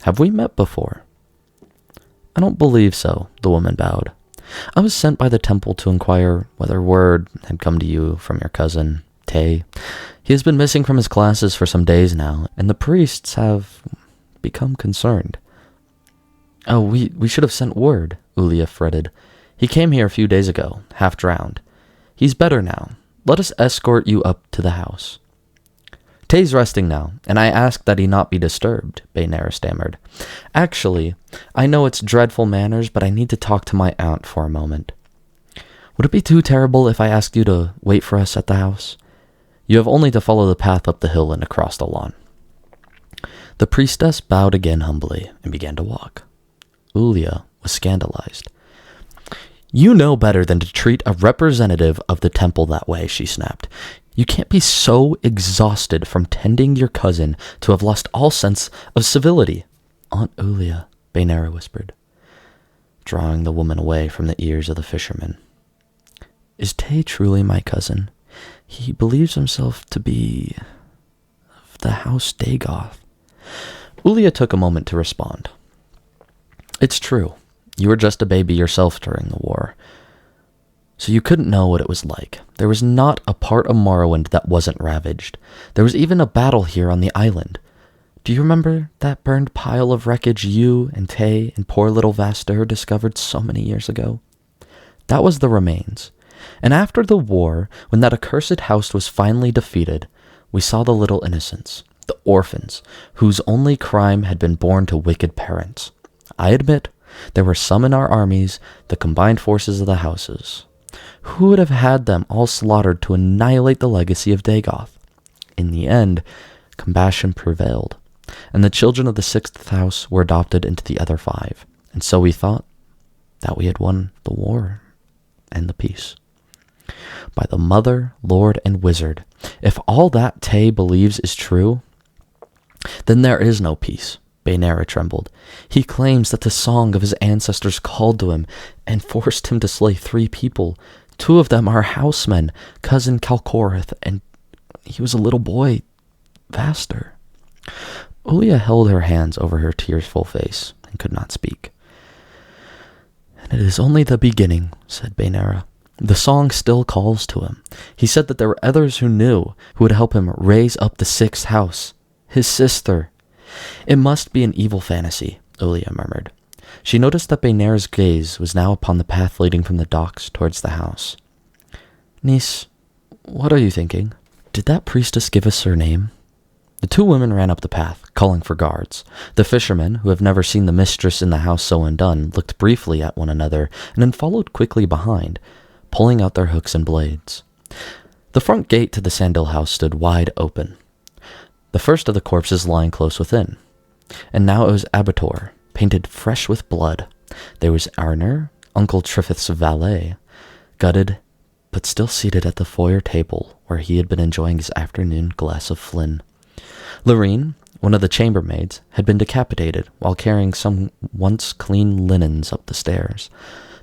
Have we met before? I don't believe so, the woman bowed. I was sent by the temple to inquire whether word had come to you from your cousin, Tay. He has been missing from his classes for some days now, and the priests have become concerned. Oh, we should have sent word, Ulia fretted. He came here a few days ago, half drowned. He's better now. Let us escort you up to the house. Tay's resting now, and I ask that he not be disturbed, Baynara stammered. Actually, I know it's dreadful manners, but I need to talk to my aunt for a moment. Would it be too terrible if I asked you to wait for us at the house? You have only to follow the path up the hill and across the lawn. The priestess bowed again humbly and began to walk. Ulia was scandalized. You know better than to treat a representative of the temple that way, she snapped. You can't be so exhausted from tending your cousin to have lost all sense of civility. Aunt Ulia, Baynara whispered, drawing the woman away from the ears of the fisherman. Is Tay truly my cousin? He believes himself to be of the house Dagoth. Ulia took a moment to respond. It's true. You were just a baby yourself during the war, so you couldn't know what it was like. There was not a part of Morrowind that wasn't ravaged. There was even a battle here on the island. Do you remember that burned pile of wreckage you and Tay and poor little Vastur discovered so many years ago? That was the remains. And after the war, when that accursed house was finally defeated, we saw the little innocents, the orphans, whose only crime had been born to wicked parents. I admit, there were some in our armies, the combined forces of the houses. Who would have had them all slaughtered to annihilate the legacy of Dagoth? In the end, compassion prevailed, and the children of the 6th house were adopted into the other 5, and so we thought that we had won the war and the peace. By the Mother, Lord, and Wizard, if all that Tay believes is true, then there is no peace. Baynara trembled. He claims that the song of his ancestors called to him and forced him to slay 3 people. 2 of them are housemen, cousin Calcorith, and he was a little boy, Vastur. Ulia held her hands over her tearful face and could not speak. And it is only the beginning, said Baynara. The song still calls to him. He said that there were others who knew, who would help him raise up the 6th house, his sister. It must be an evil fantasy, Ulia murmured. She noticed that Baynara's gaze was now upon the path leading from the docks towards the house. Niece, what are you thinking? Did that priestess give us her name? The 2 women ran up the path, calling for guards. The fishermen, who have never seen the mistress in the house so undone, looked briefly at one another and then followed quickly behind, pulling out their hooks and blades. The front gate to the Sandil house stood wide open, the first of the corpses lying close within. And now it was Abator, painted fresh with blood. There was Arner, Uncle Trifith's valet, gutted, but still seated at the foyer table where he had been enjoying his afternoon glass of Flynn. Lorene, one of the chambermaids, had been decapitated while carrying some once clean linens up the stairs.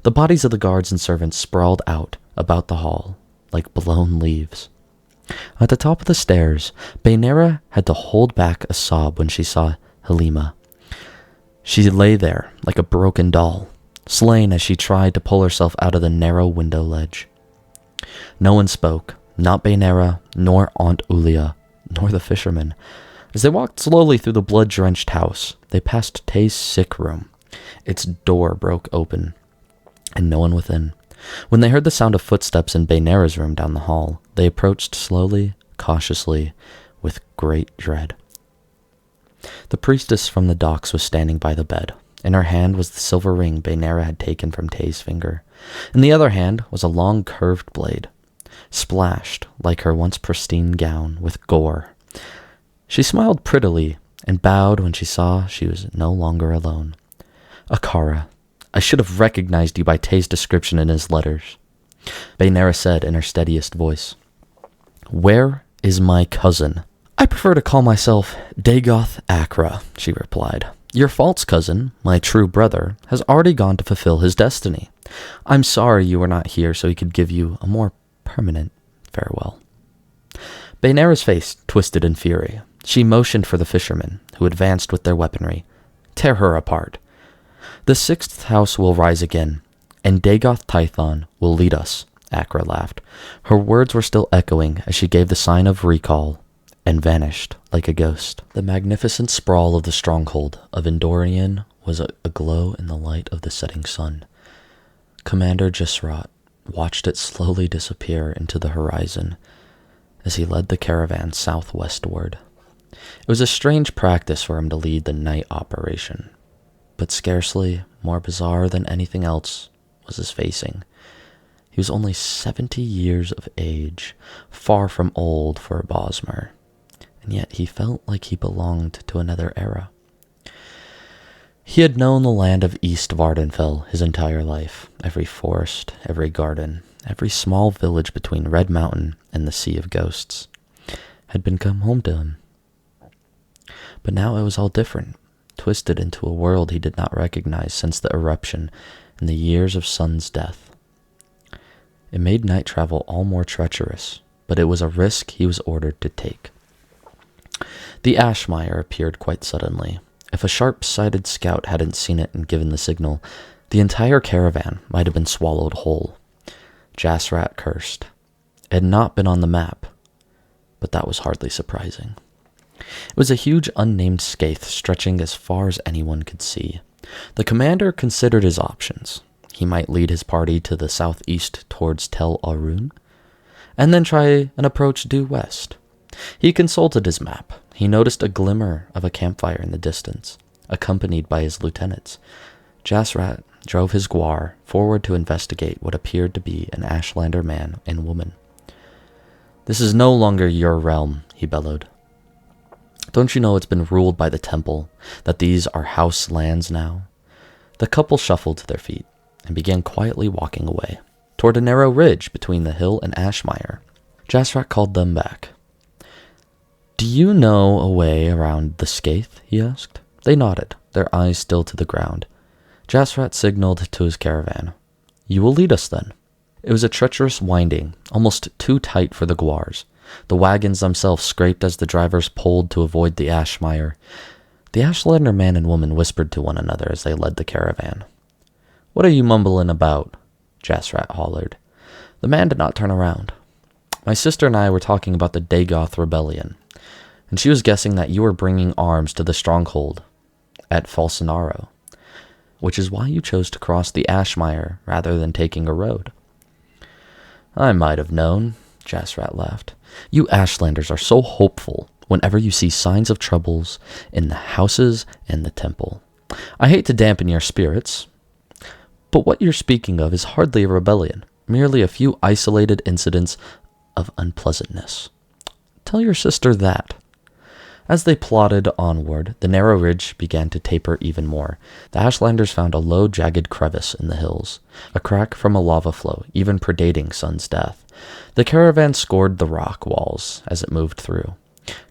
The bodies of the guards and servants sprawled out about the hall like blown leaves. At the top of the stairs, Baynara had to hold back a sob when she saw Halima. She lay there like a broken doll, slain as she tried to pull herself out of the narrow window ledge. No one spoke, not Baynara, nor Aunt Ulia, nor the fisherman. As they walked slowly through the blood-drenched house, they passed Tay's sick room. Its door broke open, and no one within. When they heard the sound of footsteps in Baynara's room down the hall, they approached slowly, cautiously, with great dread. The priestess from the docks was standing by the bed. In her hand was the silver ring Baynara had taken from Tay's finger. In the other hand was a long curved blade, splashed, like her once pristine gown, with gore. She smiled prettily and bowed when she saw she was no longer alone. Akara, I should have recognized you by Tay's description in his letters, Baynara said in her steadiest voice. Where is my cousin? I prefer to call myself Dagoth Akra, she replied. Your false cousin, my true brother, has already gone to fulfill his destiny. I'm sorry you were not here so he could give you a more permanent farewell. Baynara's face twisted in fury. She motioned for the fishermen, who advanced with their weaponry. Tear her apart. The 6th house will rise again, and Dagoth Tython will lead us, Akra laughed. Her words were still echoing as she gave the sign of recall and vanished like a ghost. The magnificent sprawl of the stronghold of Endorian was aglow in the light of the setting sun. Commander Jesrat watched it slowly disappear into the horizon, as he led the caravan southwestward. It was a strange practice for him to lead the night operation, but scarcely more bizarre than anything else was his facing. He was only 70 years of age, far from old for a Bosmer, and yet he felt like he belonged to another era. He had known the land of East Vardenfell his entire life. Every forest, every garden, every small village between Red Mountain and the Sea of Ghosts had become home to him. But now it was all different, twisted into a world he did not recognize since the eruption and the years of Sun's death. It made night travel all more treacherous, but it was a risk he was ordered to take. The Ashmeyer appeared quite suddenly. If a sharp-sighted scout hadn't seen it and given the signal, the entire caravan might have been swallowed whole. Jasrat cursed. It had not been on the map, but that was hardly surprising. It was a huge unnamed skaith stretching as far as anyone could see. The commander considered his options. He might lead his party to the southeast towards Tel Arun, and then try an approach due west. He consulted his map. He noticed a glimmer of a campfire in the distance, accompanied by his lieutenants. Jasrat drove his guar forward to investigate what appeared to be an Ashlander man and woman. "This is no longer your realm," he bellowed. "Don't you know it's been ruled by the temple, that these are house lands now?" The couple shuffled to their feet and began quietly walking away, toward a narrow ridge between the hill and Ashmeyer. Jasrat called them back. "Do you know a way around the Skaith?" he asked. They nodded, their eyes still to the ground. Jasrat signaled to his caravan. "You will lead us then." It was a treacherous winding, almost too tight for the guars. The wagons themselves scraped as the drivers pulled to avoid the Ashmeyer. The Ashlander man and woman whispered to one another as they led the caravan. "What are you mumbling about?" Jasrat hollered. The man did not turn around. "My sister and I were talking about the Dagoth rebellion, and she was guessing that you were bringing arms to the stronghold at Falsenaro, which is why you chose to cross the Ashmeyer rather than taking a road." "I might have known," Jasrat laughed. "You Ashlanders are so hopeful whenever you see signs of troubles in the houses and the temple. I hate to dampen your spirits, but what you're speaking of is hardly a rebellion, merely a few isolated incidents of unpleasantness. Tell your sister that." As they plodded onward, the narrow ridge began to taper even more. The Ashlanders found a low, jagged crevice in the hills, a crack from a lava flow, even predating Sun's death. The caravan scored the rock walls as it moved through.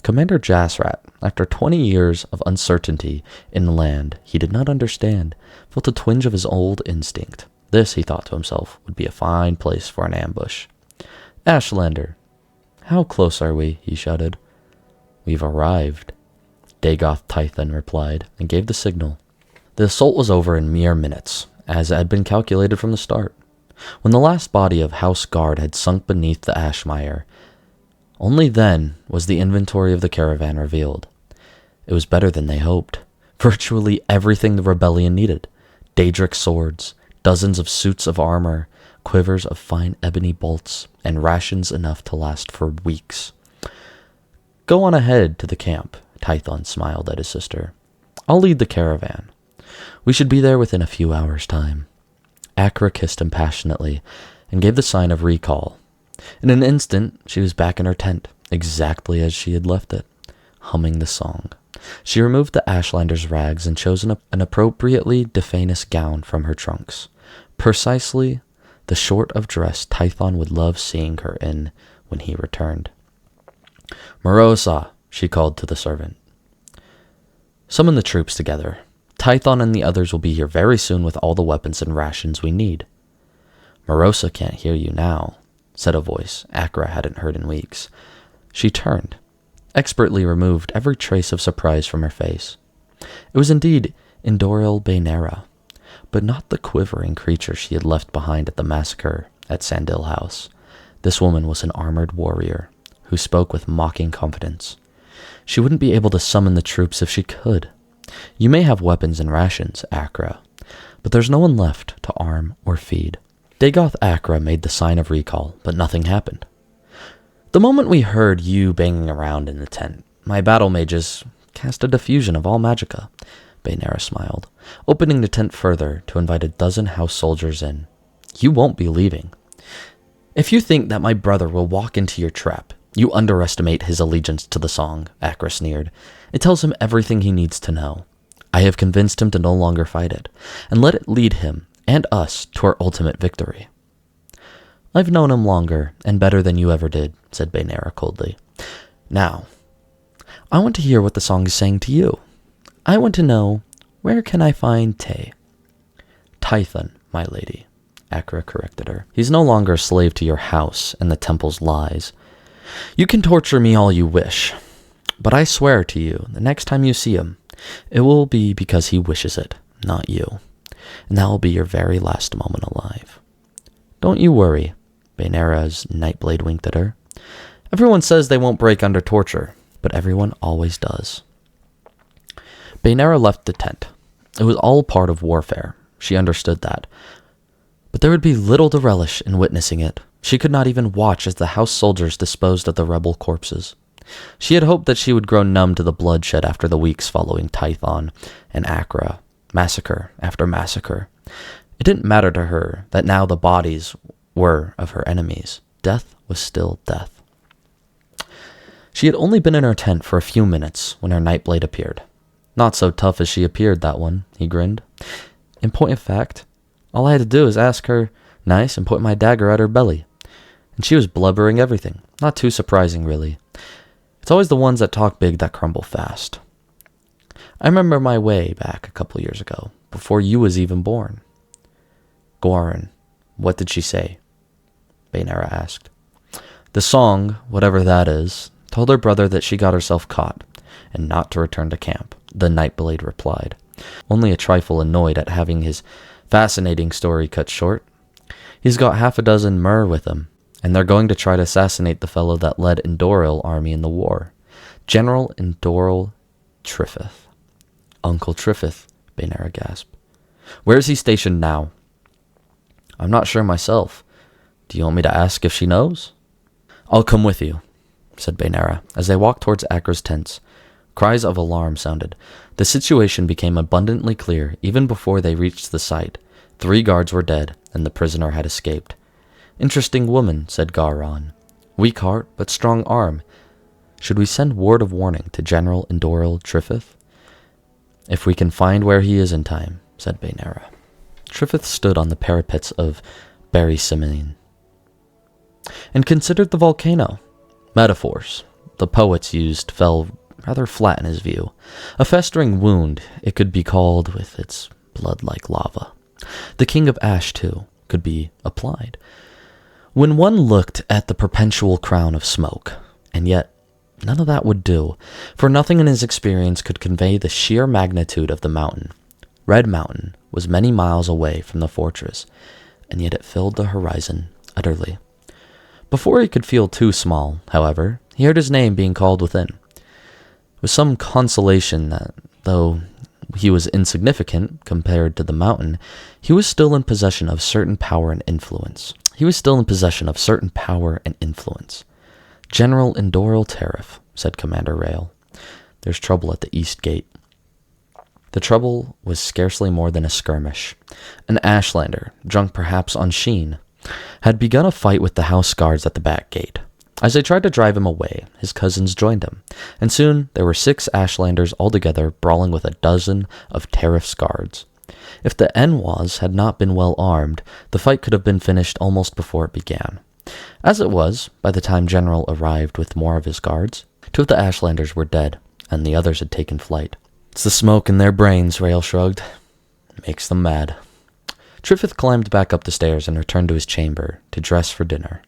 Commander Jasrat, after 20 years of uncertainty in the land he did not understand, felt a twinge of his old instinct. This, he thought to himself, would be a fine place for an ambush. "Ashlander, how close are we?" he shouted. "We've arrived," Dagoth Tython replied, and gave the signal. The assault was over in mere minutes, as had been calculated from the start. When the last body of House Guard had sunk beneath the Ashmeyer, only then was the inventory of the caravan revealed. It was better than they hoped. Virtually everything the rebellion needed. Daedric swords, dozens of suits of armor, quivers of fine ebony bolts, and rations enough to last for weeks. "Go on ahead to the camp," Tython smiled at his sister. "I'll lead the caravan. We should be there within a few hours' time." Akra kissed him passionately and gave the sign of recall. In an instant, she was back in her tent, exactly as she had left it, humming the song. She removed the Ashlander's rags and chose an appropriately Defanus gown from her trunks. Precisely the sort of dress Tython would love seeing her in when he returned. "Morosa," she called to the servant. "Summon the troops together. Tython and the others will be here very soon with all the weapons and rations we need." "Morosa can't hear you now," said a voice Akra hadn't heard in weeks. She turned, expertly removed every trace of surprise from her face. It was indeed Indoril Bainera, but not the quivering creature she had left behind at the massacre at Sandil House. This woman was an armored warrior who spoke with mocking confidence. She wouldn't be able to summon the troops if she could. "You may have weapons and rations, Akra, but there's no one left to arm or feed." Dagoth Akra made the sign of recall, but nothing happened. The moment we heard you banging around in the tent, my battle mages cast a diffusion of all magicka. Baynara smiled, opening the tent further to invite a dozen house soldiers in. You won't be leaving. If you think that my brother will walk into your trap, you underestimate his allegiance to the song, Akra sneered. It tells him everything he needs to know. I have convinced him to no longer fight it, and let it lead him and us to our ultimate victory. I've known him longer and better than you ever did, said Baynara coldly. Now, I want to hear what the song is saying to you. I want to know, where can I find Tay? Tython, my lady, Akra corrected her. He's no longer a slave to your house and the temple's lies. You can torture me all you wish, but I swear to you, the next time you see him, it will be because he wishes it, not you. And that will be your very last moment alive. Don't you worry, Baynara's Nightblade winked at her. Everyone says they won't break under torture, but everyone always does. Baynara left the tent. It was all part of warfare. She understood that. But there would be little to relish in witnessing it. She could not even watch as the house soldiers disposed of the rebel corpses. She had hoped that she would grow numb to the bloodshed after the weeks following Tython and Akra, massacre after massacre. It didn't matter to her that now the bodies were of her enemies. Death was still death. She had only been in her tent for a few minutes when her Nightblade appeared. Not so tough as she appeared, that one, he grinned. In point of fact, all I had to do was ask her nice and point my dagger at her belly. And she was blubbering everything. Not too surprising, really. It's always the ones that talk big that crumble fast. I remember my way back a couple years ago, before you was even born. Goran, what did she say? Baynara asked. The song, whatever that is, told her brother that she got herself caught, and not to return to camp, the Nightblade replied, only a trifle annoyed at having his fascinating story cut short. He's got half a dozen Mer with him, and they're going to try to assassinate the fellow that led Indoril army in the war, General Indoril Triffith. Uncle Triffith, Baynara gasped. Where is he stationed now? I'm not sure myself. Do you want me to ask if she knows? I'll come with you, said Baynara, as they walked towards Akra's tents. Cries of alarm sounded. The situation became abundantly clear even before they reached the site. 3 guards were dead, and the prisoner had escaped. Interesting woman, said Garan. Weak heart, but strong arm. Should we send word of warning to General Indoril Triffith? If we can find where he is in time, said Baynara. Triffith stood on the parapets of Barry Simine and considered the volcano. Metaphors the poets used fell rather flat in his view. A festering wound, it could be called, with its blood like lava. The King of Ash, too, could be applied. When one looked at the perpetual crown of smoke, and yet none of that would do, for nothing in his experience could convey the sheer magnitude of the mountain. Red Mountain was many miles away from the fortress, and yet it filled the horizon utterly. Before he could feel too small, however, he heard his name being called within. With some consolation that, though he was insignificant compared to the mountain, he was still in possession of certain power and influence. General Indoril Tariff, said Commander Rail. There's trouble at the East Gate. The trouble was scarcely more than a skirmish. An Ashlander, drunk perhaps on Sheen, had begun a fight with the house guards at the back gate. As they tried to drive him away, his cousins joined him, and soon there were 6 Ashlanders altogether brawling with a dozen of Tariff's guards. If the Enwas had not been well armed, the fight could have been finished almost before it began. As it was, by the time General arrived with more of his guards, 2 of the Ashlanders were dead, and the others had taken flight. It's the smoke in their brains, Rail shrugged. Makes them mad. Triffith climbed back up the stairs and returned to his chamber to dress for dinner.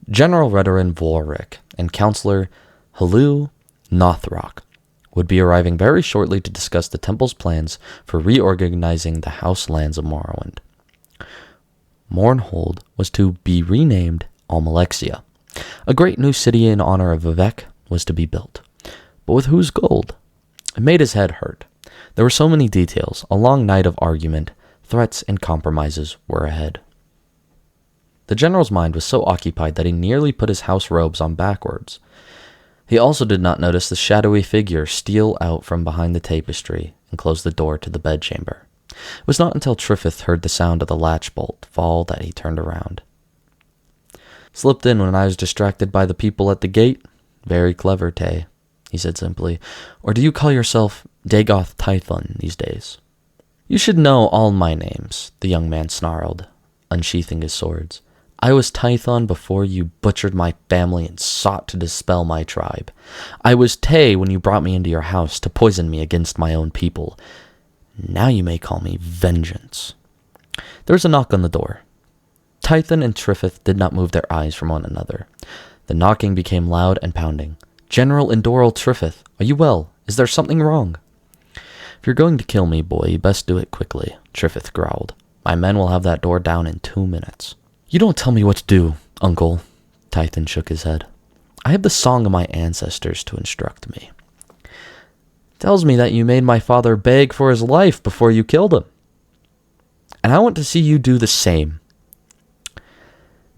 General Redoran Vorik and Counselor Halu Nothrock would be arriving very shortly to discuss the temple's plans for reorganizing the house lands of Morrowind. Mournhold was to be renamed Almalexia. A great new city in honor of Vivek was to be built. But with whose gold? It made his head hurt. There were so many details. A long night of argument, threats, and compromises were ahead. The general's mind was so occupied that he nearly put his house robes on backwards. He also did not notice the shadowy figure steal out from behind the tapestry and close the door to the bedchamber. It was not until Triffith heard the sound of the latch bolt fall that he turned around. "Slipped in when I was distracted by the people at the gate? Very clever, Tay," he said simply. "Or do you call yourself Dagoth Tython these days?" "You should know all my names," the young man snarled, unsheathing his swords. "I was Tython before you butchered my family and sought to dispel my tribe. I was Tay when you brought me into your house to poison me against my own people. Now you may call me Vengeance." There was a knock on the door. Tython and Triffith did not move their eyes from one another. The knocking became loud and pounding. "General Indoral Triffith, are you well? Is there something wrong?" "If you're going to kill me, boy, you best do it quickly," Triffith growled. "My men will have that door down in 2 minutes." "You don't tell me what to do, Uncle." Tython shook his head. "I have the song of my ancestors to instruct me. It tells me that you made my father beg for his life before you killed him. And I want to see you do the same."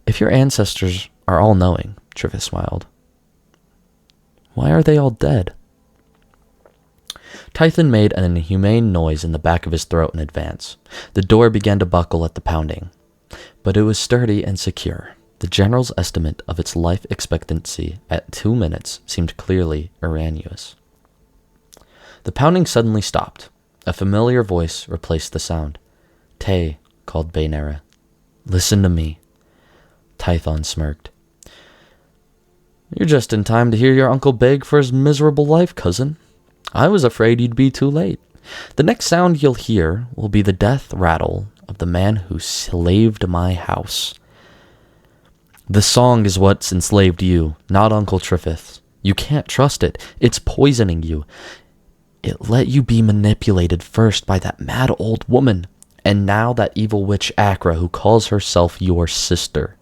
"If your ancestors are all-knowing," Triffith smiled, "why are they all dead?" Tython made an inhumane noise in the back of his throat in advance. The door began to buckle at the pounding, but it was sturdy and secure. The general's estimate of its life expectancy at 2 minutes seemed clearly erroneous. The pounding suddenly stopped. A familiar voice replaced the sound. "Tay," called Baynera. "Listen to me." Tython smirked. "You're just in time to hear your uncle beg for his miserable life, cousin. I was afraid you'd be too late. The next sound you'll hear will be the death rattle of the man who slaved my house. The song is what's enslaved you, not Uncle Triffith. You can't trust it. It's poisoning you. It let you be manipulated first by that mad old woman, and now that evil witch Acra who calls herself your sister."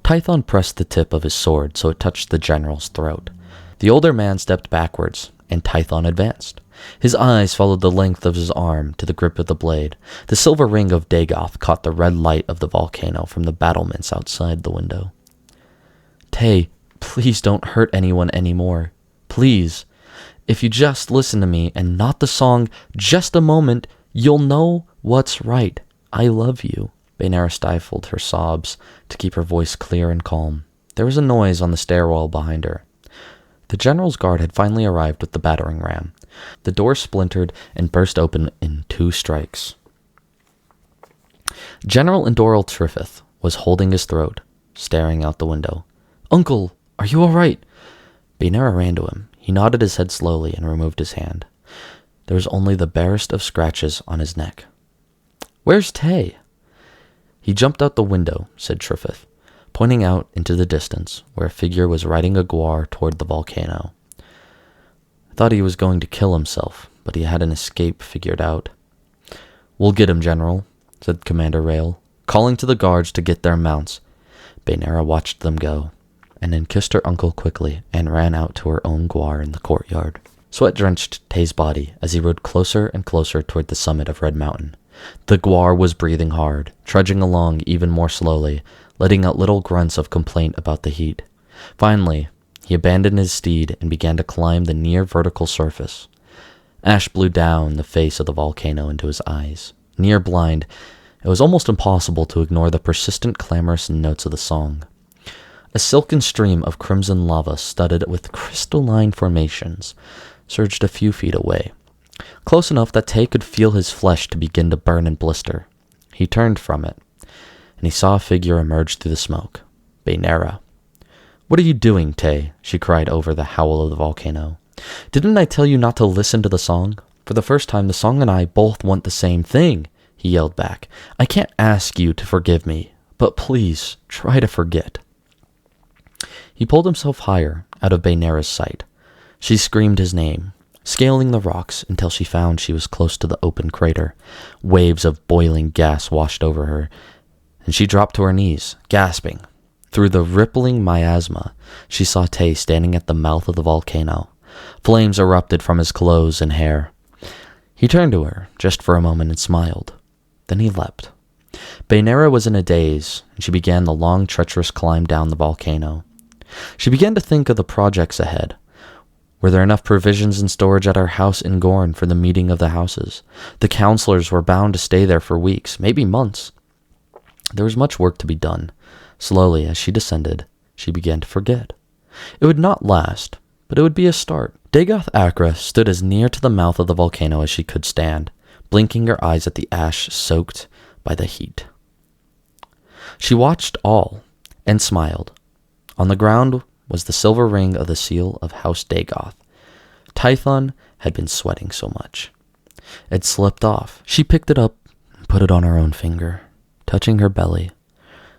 Tython pressed the tip of his sword so it touched the general's throat. The older man stepped backwards, and Tython advanced. His eyes followed the length of his arm to the grip of the blade. The silver ring of Dagoth caught the red light of the volcano from the battlements outside the window. "Tay, please don't hurt anyone anymore. Please. If you just listen to me and not the song just a moment, you'll know what's right. I love you." Baynera stifled her sobs to keep her voice clear and calm. There was a noise on the stairwell behind her. The general's guard had finally arrived with the battering ram. The door splintered and burst open in 2 strikes. General Indoral Triffith was holding his throat, staring out the window. "Uncle, are you all right?" Baynera ran to him. He nodded his head slowly and removed his hand. There was only the barest of scratches on his neck. "Where's Tay?" "He jumped out the window," said Triffith, pointing out into the distance, where a figure was riding a guar toward the volcano. "I thought he was going to kill himself, but he had an escape figured out." "We'll get him, General," said Commander Rail, calling to the guards to get their mounts. Baynera watched them go, and then kissed her uncle quickly and ran out to her own guar in the courtyard. Sweat drenched Tay's body as he rode closer and closer toward the summit of Red Mountain. The guar was breathing hard, trudging along even more slowly, letting out little grunts of complaint about the heat. Finally, he abandoned his steed and began to climb the near vertical surface. Ash blew down the face of the volcano into his eyes. Near blind, it was almost impossible to ignore the persistent clamorous notes of the song. A silken stream of crimson lava studded with crystalline formations surged a few feet away, close enough that Tay could feel his flesh to begin to burn and blister. He turned from it, and he saw a figure emerge through the smoke. Baynera. "What are you doing, Tay?" she cried over the howl of the volcano. "Didn't I tell you not to listen to the song? For the first time, the song and I both want the same thing," he yelled back. "I can't ask you to forgive me, but please, try to forget." He pulled himself higher, out of Baynera's sight. She screamed his name, scaling the rocks until she found she was close to the open crater. Waves of boiling gas washed over her, and she dropped to her knees, gasping. Through the rippling miasma, she saw Tay standing at the mouth of the volcano. Flames erupted from his clothes and hair. He turned to her, just for a moment, and smiled. Then he leapt. Baynara was in a daze, and she began the long, treacherous climb down the volcano. She began to think of the projects ahead. Were there enough provisions and storage at our house in Gorn for the meeting of the houses? The counselors were bound to stay there for weeks, maybe months. There was much work to be done. Slowly, as she descended, she began to forget. It would not last, but it would be a start. Dagoth Akra stood as near to the mouth of the volcano as she could stand, blinking her eyes at the ash soaked by the heat. She watched all and smiled. On the ground was the silver ring of the seal of House Dagoth. Tython had been sweating so much. It slipped off. She picked it up and put it on her own finger. Touching her belly,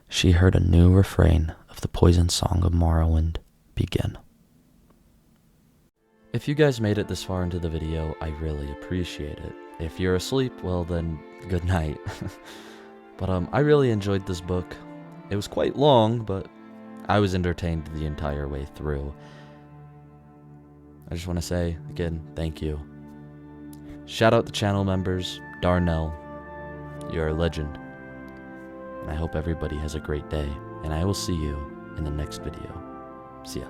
she heard a new refrain of the poison song of Morrowind begin. If you guys made it this far into the video, I really appreciate it. If you're asleep, well then, good night. But I really enjoyed this book. It was quite long, but I was entertained the entire way through. I just want to say, again, thank you. Shout out the channel members. Darnell, you're a legend. And I hope everybody has a great day, and I will see you in the next video. See ya.